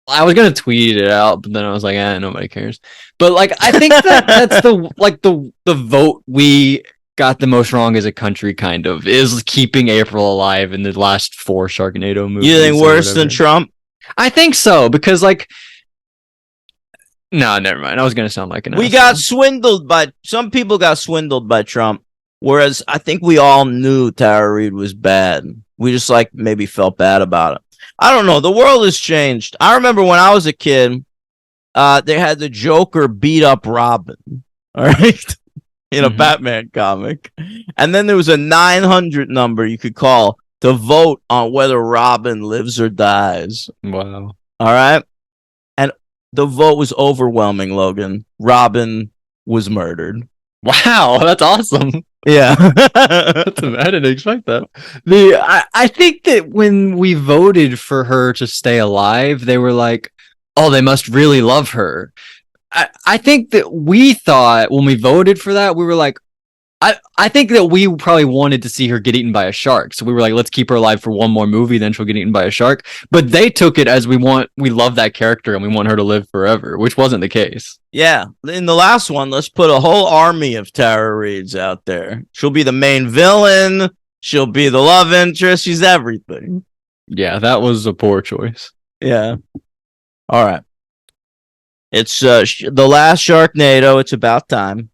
I was gonna tweet it out, but then I was like, nobody cares. But like, I think that's the vote we got the most wrong as a country, kind of, is keeping April alive in the last 4 Sharknado movies. You think worse than Trump? I think so, because like, no, never mind. I was gonna sound like an We asshole. got swindled by some people. Got swindled by Trump, whereas I think we all knew Tara Reid was bad. We just like maybe felt bad about it. I don't know. The world has changed. I remember when I was a kid, they had the Joker beat up Robin. All right. In a Batman comic. And then there was a 900 number you could call to vote on whether Robin lives or dies. Wow. All right. And the vote was overwhelming, Logan. Robin was murdered. Wow, that's awesome. Yeah. I didn't expect that. I think that when we voted for her to stay alive, they were like, oh, they must really love her. I think that we thought when we voted for that, we were like, I think that we probably wanted to see her get eaten by a shark. So we were like, let's keep her alive for one more movie, then she'll get eaten by a shark. But they took it as we love that character and we want her to live forever, which wasn't the case. Yeah. In the last one, let's put a whole army of Tara Reids out there. She'll be the main villain. She'll be the love interest. She's everything. Yeah, that was a poor choice. Yeah. All right. It's the last Sharknado. It's about time.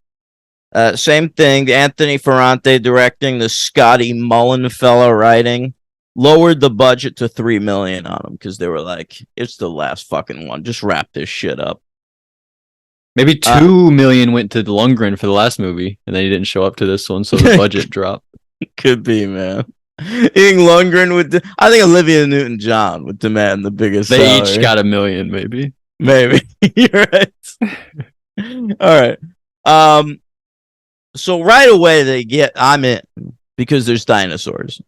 Same thing. Anthony Ferrante directing, the Scotty Mullen fella writing. Lowered the budget to $3 million on him because they were like, it's the last fucking one. Just wrap this shit up. Maybe 2 million went to Lundgren for the last movie, and then he didn't show up to this one, so the budget dropped. Could be, man. I think Lundgren would. I think Olivia Newton-John would demand the biggest. They salary. each got $1 million, maybe. Maybe. You're right. All right. So right away I'm in because there's dinosaurs.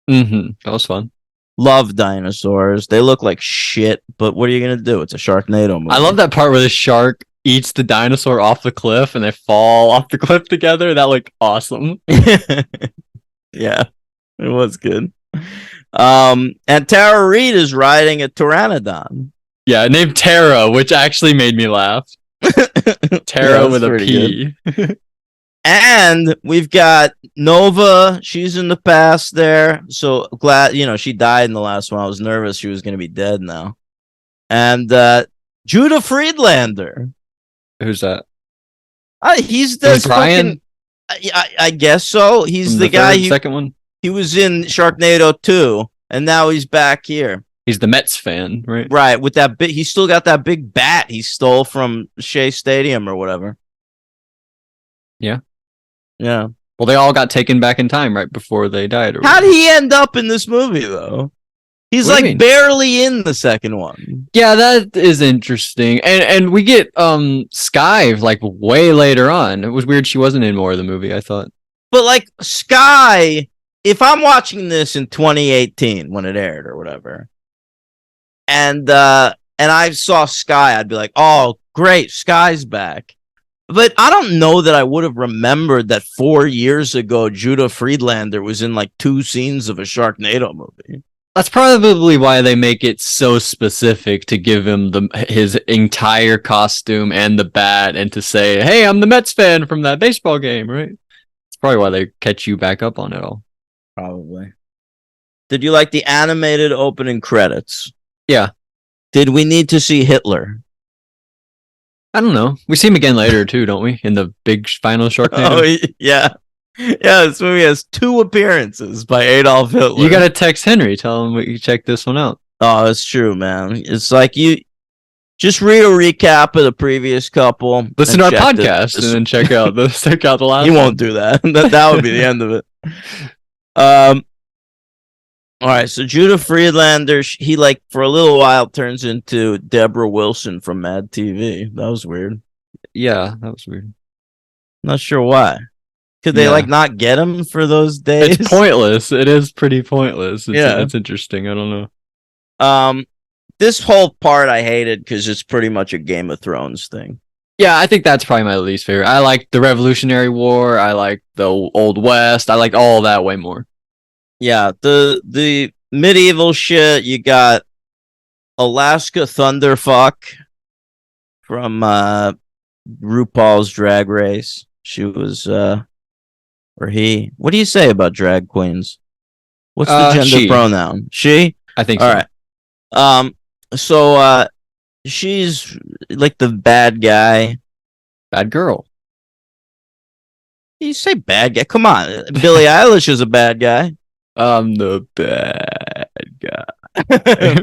That was fun. Love dinosaurs. They look like shit, but what are you gonna do? It's a Sharknado movie. I love that part where the shark eats the dinosaur off the cliff and they fall off the cliff together. That looked awesome. Yeah, it was good. And Tara Reid is riding a pteranodon. Yeah, named Tara, which actually made me laugh. Tara Yeah, with a P. And we've got Nova. She's in the past there. So glad, she died in the last one. I was nervous she was going to be dead now. And Judah Friedlander. Who's that? He's the Brian. I guess so. He's the guy. Second one. He was in Sharknado 2, and now he's back here. He's the Mets fan, right? Right. With that big, he's still got that big bat he stole from Shea Stadium or whatever. Yeah. Yeah. Well, they all got taken back in time right before they died. How'd he end up in this movie, though? He's like barely in the second one. Yeah, that is interesting. And we get Sky like way later on. It was weird she wasn't in more of the movie, I thought. But like Sky, if I'm watching this in 2018 when it aired or whatever, and I saw Sky, I'd be like, oh, great, Sky's back. But I don't know that I would have remembered that 4 years ago, Judah Friedlander was in like 2 scenes of a Sharknado movie. That's probably why they make it so specific to give him his entire costume and the bat and to say, hey, I'm the Mets fan from that baseball game, right? It's probably why they catch you back up on it all. Probably. Did you like the animated opening credits? Yeah. Did we need to see Hitler? I don't know. We see him again later too, don't we? In the big final Sharknado. Oh, yeah. Yeah, this movie has 2 appearances by Adolf Hitler. You gotta text Henry, tell him you check this one out. Oh, that's true, man. It's like you just read a recap of the previous couple. Listen to our podcast and then check out the last He one. won't do that. That would be the end of it. All right, so Judah Friedlander, he like for a little while turns into Deborah Wilson from Mad TV. That was weird. Yeah, that was weird. Not sure why. Could they like not get him for those days? It's pointless. It is pretty pointless. It's interesting. I don't know. This whole part I hated because it's pretty much a Game of Thrones thing. Yeah, I think that's probably my least favorite. I like the Revolutionary War. I like the Old West. I like all that way more. Yeah, the medieval shit. You got Alaska Thunderfuck from RuPaul's Drag Race. She was or he. What do you say about drag queens? What's the gender She. pronoun? She? I think All so. right. So she's like the bad guy. Bad girl. You say bad guy? Come on. Billie Eilish is a bad guy. I'm the bad guy.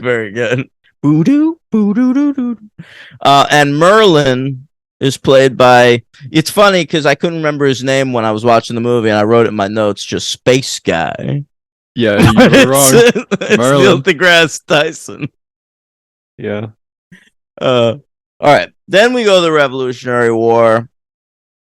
Very good. Boo doo, boo doo doo doo. And Merlin is played by. It's funny because I couldn't remember his name when I was watching the movie, and I wrote it in my notes, just Space Guy. Yeah, you were wrong. It's Neil Merlin. deGrasse Tyson. Yeah. All right. Then we go to the Revolutionary War.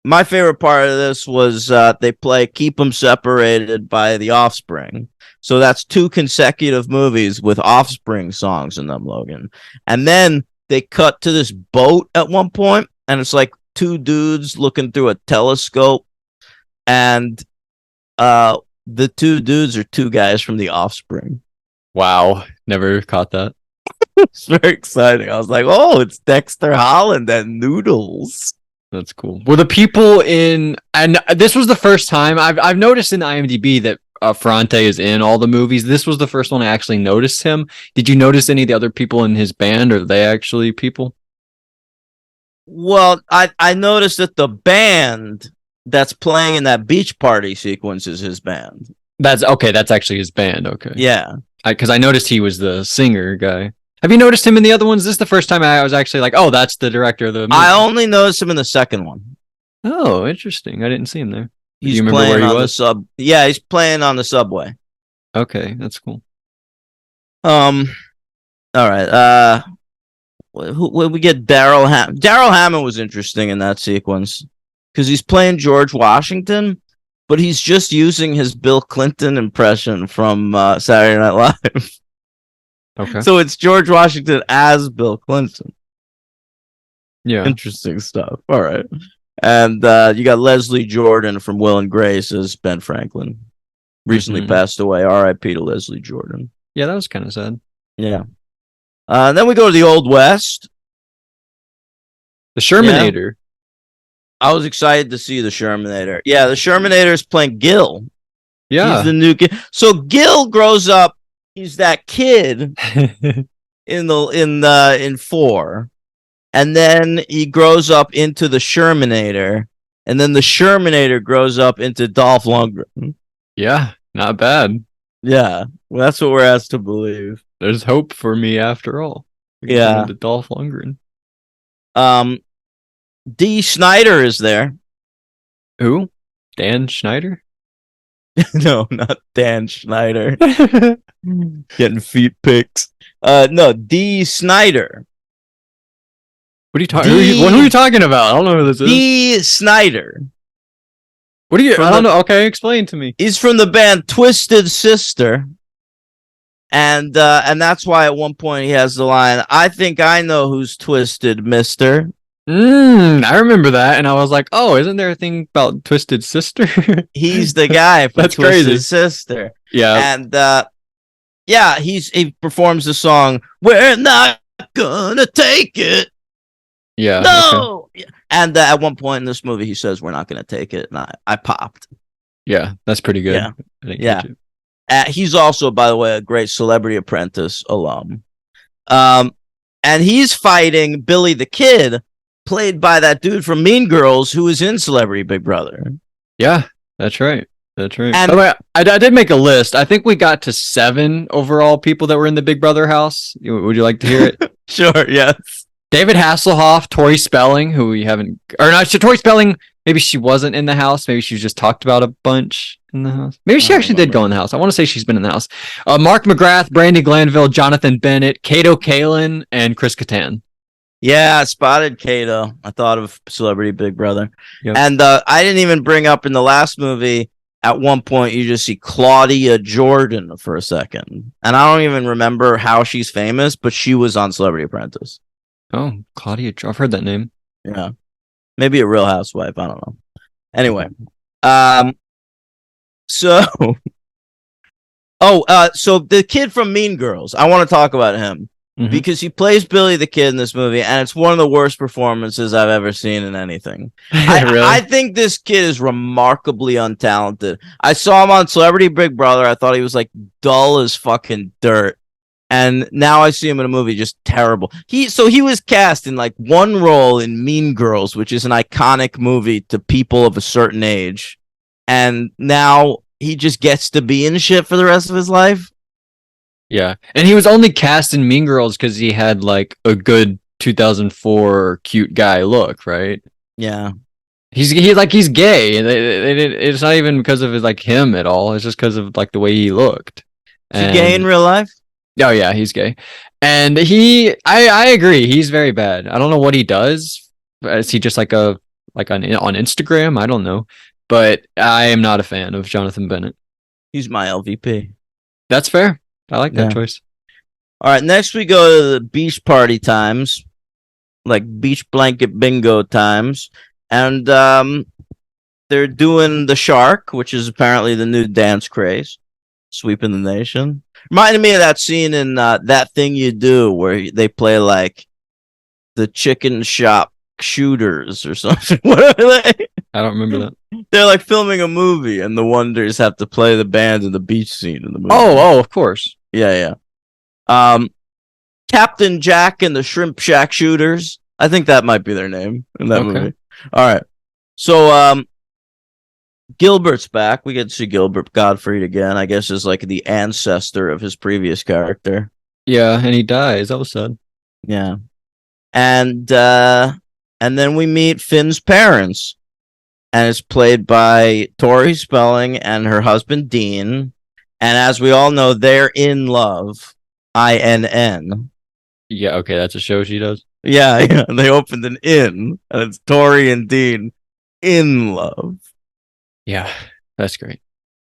My favorite part of this was they play Keep 'Em Separated by The Offspring. So that's 2 consecutive movies with Offspring songs in them, Logan. And then they cut to this boat at one point, and it's like 2 dudes looking through a telescope. And the 2 dudes are 2 guys from The Offspring. Wow. Never caught that. It's very exciting. I was like, oh, it's Dexter Holland and Noodles. That's cool. Were the people in, and this was the first time I've noticed in IMDb that Ferrante is in all the movies. This was the first one I actually noticed him. Did you notice any of the other people in his band? Or are they actually people? Well, I noticed that the band that's playing in that beach party sequence is his band. That's okay. That's actually his band. Okay. Yeah. Because I noticed he was the singer guy. Have you noticed him in the other ones? This is the first time I was actually like, oh, that's the director of the movie. I only noticed him in the second one. Oh, interesting. I didn't see him there. Do He's you remember playing where he on was? the sub. Yeah, he's playing on the subway. Okay, that's cool. All right. We get Daryl Hammond. Daryl Hammond was interesting in that sequence because he's playing George Washington, but he's just using his Bill Clinton impression from Saturday Night Live. Okay. So it's George Washington as Bill Clinton. Yeah. Interesting stuff. All right. And you got Leslie Jordan from Will and Grace as Ben Franklin. Recently passed away. R.I.P. to Leslie Jordan. Yeah, that was kind of sad. Yeah. Then we go to the Old West. The Shermanator. I was excited to see the Shermanator. Yeah, the Shermanator is playing Gil. Yeah. He's the new kid. So Gil grows up. He's that kid in 4, and then he grows up into the Shermanator, and then the Shermanator grows up into Dolph Lundgren. Yeah, not bad. Yeah, well, that's what we're asked to believe. There's hope for me after all. Yeah, to Dolph Lundgren. D. Snyder is there. Who? Dan Schneider? No, not Dan Schneider. Getting feet pics. No, D. Snyder. What are you talking? Who are you talking about? I don't know who this is. D. Snyder. What are you? I don't know. Okay, explain to me. He's from the band Twisted Sister, and that's why at one point he has the line, "I think I know who's twisted, Mister." I remember that, and I was like, "Oh, isn't there a thing about Twisted Sister?" He's the guy from That's Twisted crazy. Sister. Yeah, And yeah, he performs the song "We're Not Gonna Take It." yeah. No. Okay. And at one point in this movie, he says, "We're not gonna take it," and I popped. Yeah, that's pretty good. Yeah, I didn't yeah. catch it. He's also, by the way, a great Celebrity Apprentice alum. And he's fighting Billy the Kid, played by that dude from Mean Girls who is in Celebrity Big Brother. Yeah, that's right. That's right. And by the way, I did make a list. I think we got to 7 overall people that were in the Big Brother house. Would you like to hear it? Sure, yes. David Hasselhoff, Tori Spelling, who we haven't, or not, so Tori Spelling, maybe she wasn't in the house. Maybe she was just talked about a bunch in the house. Maybe she actually did go in the house. I want to say she's been in the house. Mark McGrath, Brandy Glanville, Jonathan Bennett, Kato Kalin, and Chris Kattan. Yeah, I spotted Kato. I thought of Celebrity Big Brother. Yep. And I didn't even bring up in the last movie, at one point, you just see Claudia Jordan for a second. And I don't even remember how she's famous, but she was on Celebrity Apprentice. Oh, Claudia. I've heard that name. Yeah. Maybe a Real Housewife. I don't know. Anyway. So. So the kid from Mean Girls. I want to talk about him. because he plays Billy the Kid in this movie, and it's one of the worst performances I've ever seen in anything. Really? I think this kid is remarkably untalented. I saw him on Celebrity Big Brother. I thought he was like dull as fucking dirt. And now I see him in a movie just terrible. He was cast in like one role in Mean Girls, which is an iconic movie to people of a certain age. And now he just gets to be in shit for the rest of his life. Yeah. And he was only cast in Mean Girls because he had like a good 2004 cute guy look, right? Yeah. He's gay. It's not even because of his like him at all. It's just because of like the way he looked. Is he gay in real life? Oh yeah, he's gay. And I agree, he's very bad. I don't know what he does. Is he just like on Instagram? I don't know. But I am not a fan of Jonathan Bennett. He's my LVP. That's fair. I like that choice. All right, next we go to the beach party times, like beach blanket bingo times. And they're doing the shark, which is apparently the new dance craze, sweeping the nation. Reminded me of that scene in That Thing You Do, where they play like the chicken shop shooters or something. What are they? I don't remember that. They're like filming a movie, and the Wonders have to play the band in the beach scene in the movie. Oh, of course. Yeah. Captain Jack and the Shrimp Shack Shooters. I think that might be their name in that movie. All right. So, Gilbert's back. We get to see Gilbert Gottfried again. I guess is like the ancestor of his previous character. Yeah, and he dies. That was sad. Yeah. And then we meet Finn's parents. And it's played by Tori Spelling and her husband Dean. And as we all know, they're in love. INN. Yeah, okay, that's a show she does. Yeah. They opened an inn, and it's Tori and Dean in love. Yeah, that's great.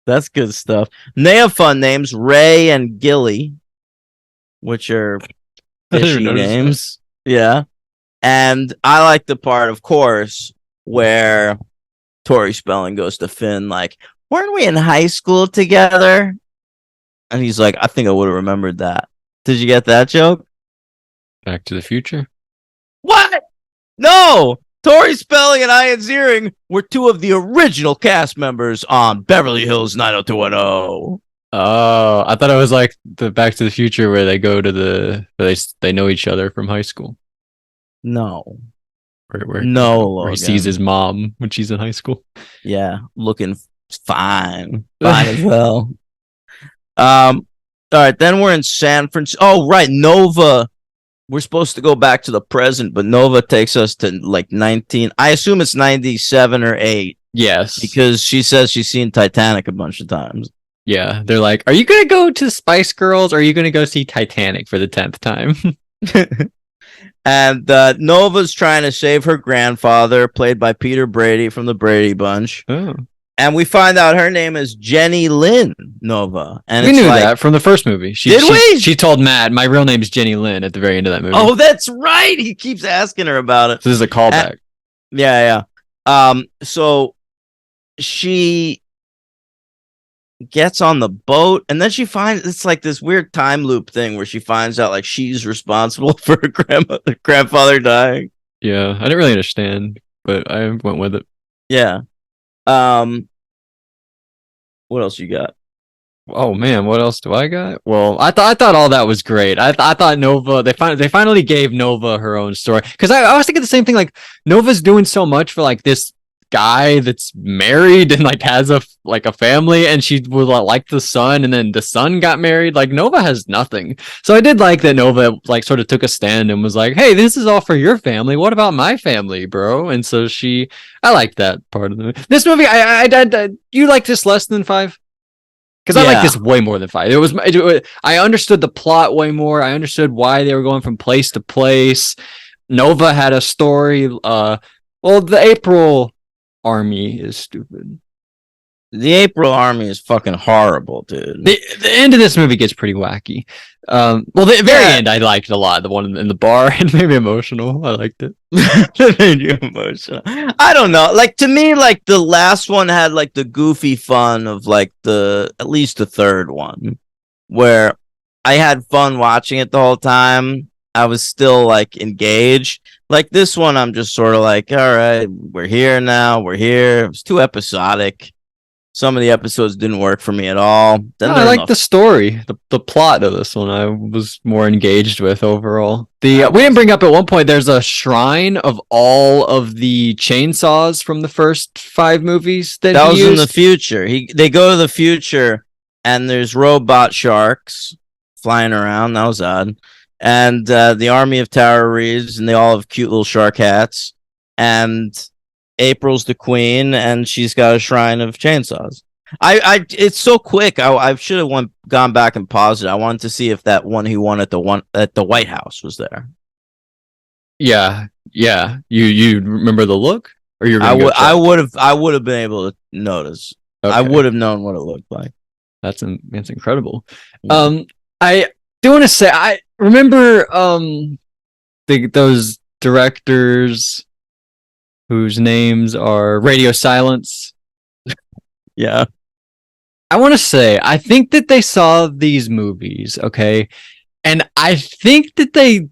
That's good stuff. And they have fun names, Ray and Gilly, which are fishy names. Yeah. And I like the part, of course, where Tori Spelling goes to Finn, like, weren't we in high school together? And he's like, I think I would have remembered that. Did you get that joke? Back to the Future? What? No! Tori Spelling and Ian Ziering were two of the original cast members on Beverly Hills 90210. Oh, I thought it was like the Back to the Future where they go to they know each other from high school. No. Where he sees his mom when she's in high school. Yeah, looking fine as well. All right, then we're in San Francisco. Oh, right, Nova. We're supposed to go back to the present, but Nova takes us to like 19. I assume it's 97 or 8. Yes, because she says she's seen Titanic a bunch of times. Yeah, they're like, "Are you gonna go to Spice Girls, or are you gonna go see Titanic for the 10th time?" And Nova's trying to save her grandfather, played by Peter Brady from the Brady Bunch. Oh. And we find out her name is Jenny Lynn Nova. And we knew that from the first movie. She told Matt, my real name is Jenny Lynn at the very end of that movie. Oh, that's right. He keeps asking her about it. So this is a callback. Yeah. So she gets on the boat, and then she finds it's like this weird time loop thing where she finds out like she's responsible for her grandfather dying. Yeah, I didn't really understand, but I went with it. Yeah. What else you got? Oh man, what else do I got? Well, I thought all that was great. I thought Nova they finally gave Nova her own story, because I was thinking the same thing. Like, Nova's doing so much for like this guy that's married and like has a family, and she would like the son, and then the son got married. Like, Nova has nothing. So I did like that Nova like sort of took a stand and was like, hey, this is all for your family, what about my family, bro? And so I like that part of this movie. I you like this less than 5? Because I like this way more than 5. I understood the plot way more. I understood why they were going from place to place. Nova had a story. Well, the April Army is stupid. The April Army is fucking horrible, dude. The end of this movie gets pretty wacky. Well, the very end I liked a lot. The one in the bar, and maybe emotional. I liked it. That made you emotional. I don't know. Like, to me, like the last one had like the goofy fun of like at least the third one, where I had fun watching it the whole time. I was still like engaged. Like this one, I'm just sort of like, all right, we're here now. We're here. It was too episodic. Some of the episodes didn't work for me at all. Then I like the story, the plot of this one. I was more engaged with overall. We didn't bring up at one point. There's a shrine of all of the chainsaws from the first 5 movies that was used. in the future. They go to the future, and there's robot sharks flying around. That was odd. And the army of Tara Reeves, and they all have cute little shark hats. And April's the queen, and she's got a shrine of chainsaws. It's so quick. I should have gone back and paused it. I wanted to see if that one he won at the White House was there. Yeah. You remember the look, or you? I would have been able to notice. Okay. I would have known what it looked like. That's incredible. Yeah. I do want to say I remember those directors whose names are Radio Silence. Yeah. I want to say, I think that they saw these movies, okay? And I think that the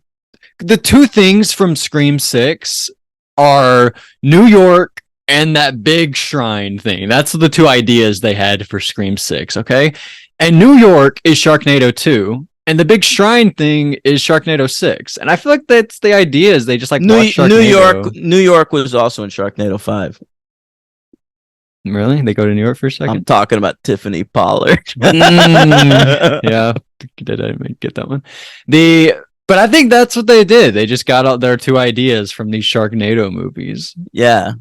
2 things from Scream 6 are New York and that big shrine thing. That's the 2 ideas they had for Scream 6, okay? And New York is Sharknado 2. And the big shrine thing is Sharknado 6. And I feel like that's the idea is they just like watch Sharknado. New York was also in Sharknado 5. Really? They go to New York for a second? I'm talking about Tiffany Pollard. Yeah. Did I get that one? But I think that's what they did. They just got out their 2 ideas from these Sharknado movies. Yeah.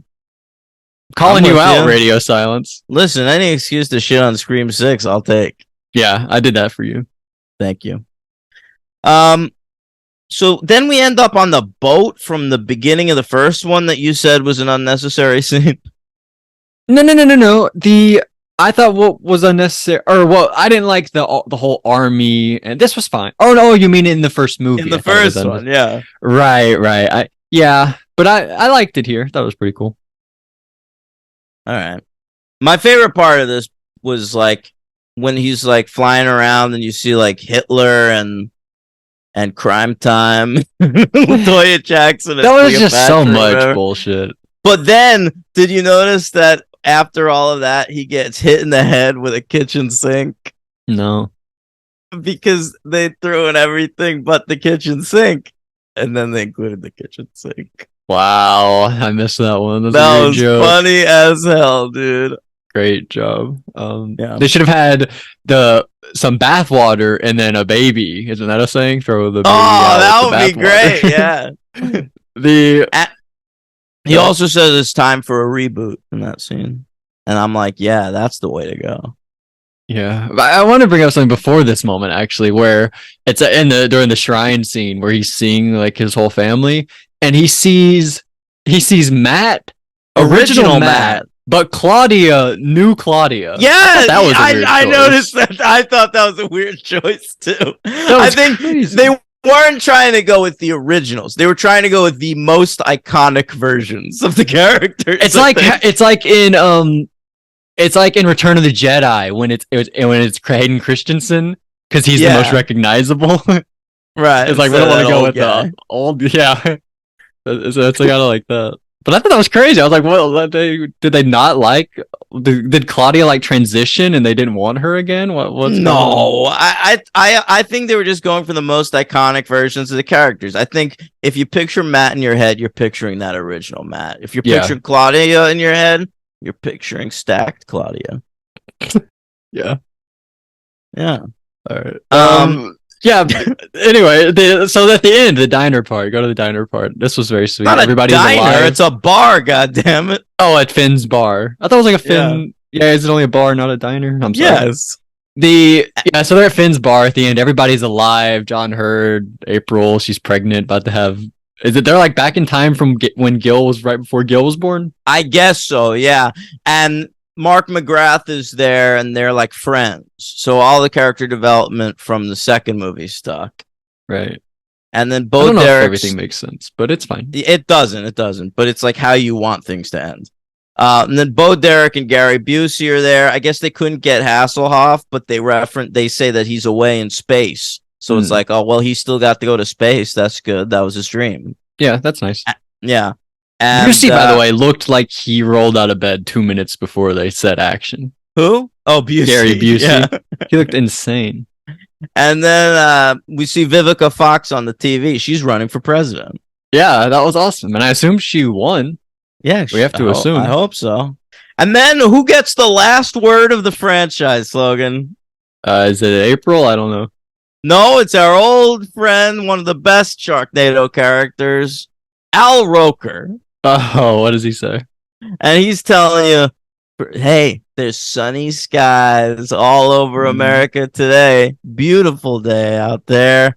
Calling you out, Radio Silence. Listen, any excuse to shit on Scream 6, I'll take. Yeah, I did that for you. Thank you. So then we end up on the boat from the beginning of the first one that you said was an unnecessary scene. No. I thought what was unnecessary, or I didn't like the whole army, and this was fine. Oh no, you mean in the first movie? In the first one, yeah. Right. But I liked it here. That was pretty cool. All right. My favorite part of this was like when he's like flying around and you see like Hitler and Crime Time, Latoya Jackson. That was just so much bullshit. But then, did you notice that after all of that, he gets hit in the head with a kitchen sink? No. Because they threw in everything but the kitchen sink. And then they included the kitchen sink. Wow, I missed that one. That was funny as hell, dude. Great job. Yeah. They should have had some bath water and then a baby. Isn't that a saying? Throw the baby out that would be great. Yeah. He also says it's time for a reboot in that scene, and I'm like, yeah, that's the way to go. Yeah, I want to bring up something before this moment actually, where it's during the shrine scene where he's seeing like his whole family, and he sees Matt, original Matt. But Claudia, new Claudia. Yeah, that was a weird I choice. noticed that. I thought that was a weird choice too. I think crazy. They weren't trying to go with the originals. They were trying to go with the most iconic versions of the characters. It's like in Return of the Jedi when it's Hayden Christensen because he's the most recognizable. Right. It's like we don't want to go with the old. Yeah. So it's kind of like that. But I thought that was crazy. I was like, well, did they not like? Did Claudia like transition and they didn't want her again? What's no? I think they were just going for the most iconic versions of the characters. I think if you picture Matt in your head, you're picturing that original Matt. If you're picturing Claudia in your head, you're picturing stacked Claudia. Yeah. All right. Yeah. Anyway, so at the end, the diner part. Go to the diner part. This was very sweet. Everybody's alive. It's a bar. God damn it! Oh, at Finn's bar. I thought it was like a Finn. Yeah, is it only a bar, not a diner? I'm sorry. Yes. So they're at Finn's bar at the end. Everybody's alive. John Hurd, April, she's pregnant, about to have. Is it they're like back in time from when Gil was right before Gil was born? I guess so. Yeah, and Mark McGrath is there, and they're like friends. So all the character development from the second movie stuck. Right. And then I don't know if everything makes sense, but it's fine. It doesn't. But it's like how you want things to end. And then Bo Derek and Gary Busey are there. I guess they couldn't get Hasselhoff, but they say that he's away in space So it's like, oh well, he still got to go to space. That's good. That was his dream. Yeah, that's nice. Yeah. And, Busey, by the way, looked like he rolled out of bed 2 minutes before they said action. who? Oh, Busey. Gary Busey. Yeah. He looked insane. And then we see Vivica Fox on the TV. She's running for president. Yeah, that was awesome. And I assume she won. Yeah, We have to assume. I hope so. And then who gets the last word of the franchise slogan? Is it April? I don't know. No, it's our old friend, one of the best Sharknado characters, Al Roker. Oh, what does he say? And he's telling you, hey, there's sunny skies all over America today. Beautiful day out there.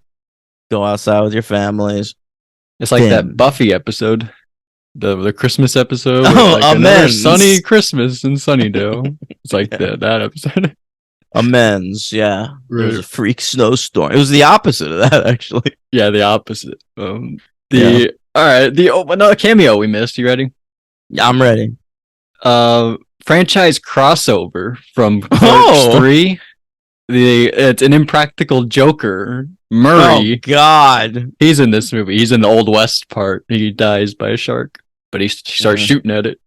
Go outside with your families. It's like Finn. that Buffy episode, the Christmas episode. Oh, like another amends. sunny Christmas in Sunnydale. It's like that episode. Amends, yeah. It was a freak snowstorm. It was the opposite of that, actually. Yeah, the opposite. All right, another cameo we missed. You ready? Yeah, I'm ready. Franchise crossover from Clerks Oh. 3. It's an Impractical Joker. Murray. Oh, God. He's in this movie. He's in the Old West part. He dies by a shark, but he starts shooting at it.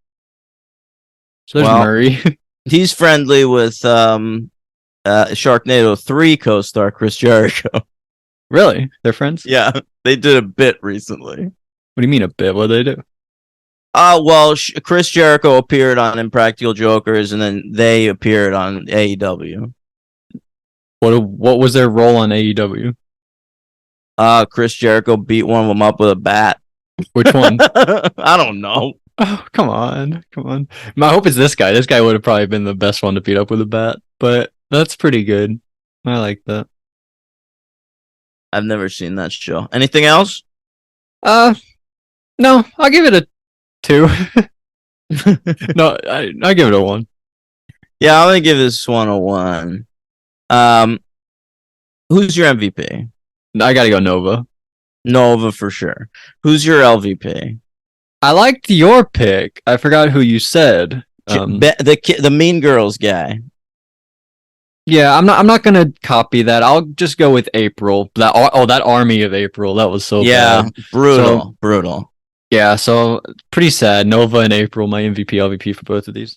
So there's Murray. He's friendly with Sharknado 3 co-star Chris Jericho. Really? They're friends? Yeah, they did a bit recently. What do you mean a bit? What do they do? Well, Chris Jericho appeared on Impractical Jokers, and then they appeared on AEW. What was their role on AEW? Chris Jericho beat one of them up with a bat. Which one? I don't know. Oh, come on. I hope it's this guy. This guy would have probably been the best one to beat up with a bat, but that's pretty good. I like that. I've never seen that show. Anything else? No, I'll give it a 2. No, I give it a 1. Yeah, I'm gonna give this one a 1. Who's your MVP? I gotta go Nova. Nova for sure. Who's your LVP? I liked your pick. I forgot who you said. The Mean Girls guy. Yeah, I'm not gonna copy that. I'll just go with April. That army of April. That was so bad. Brutal. Yeah, so pretty sad. Nova and April, my MVP, LVP for both of these.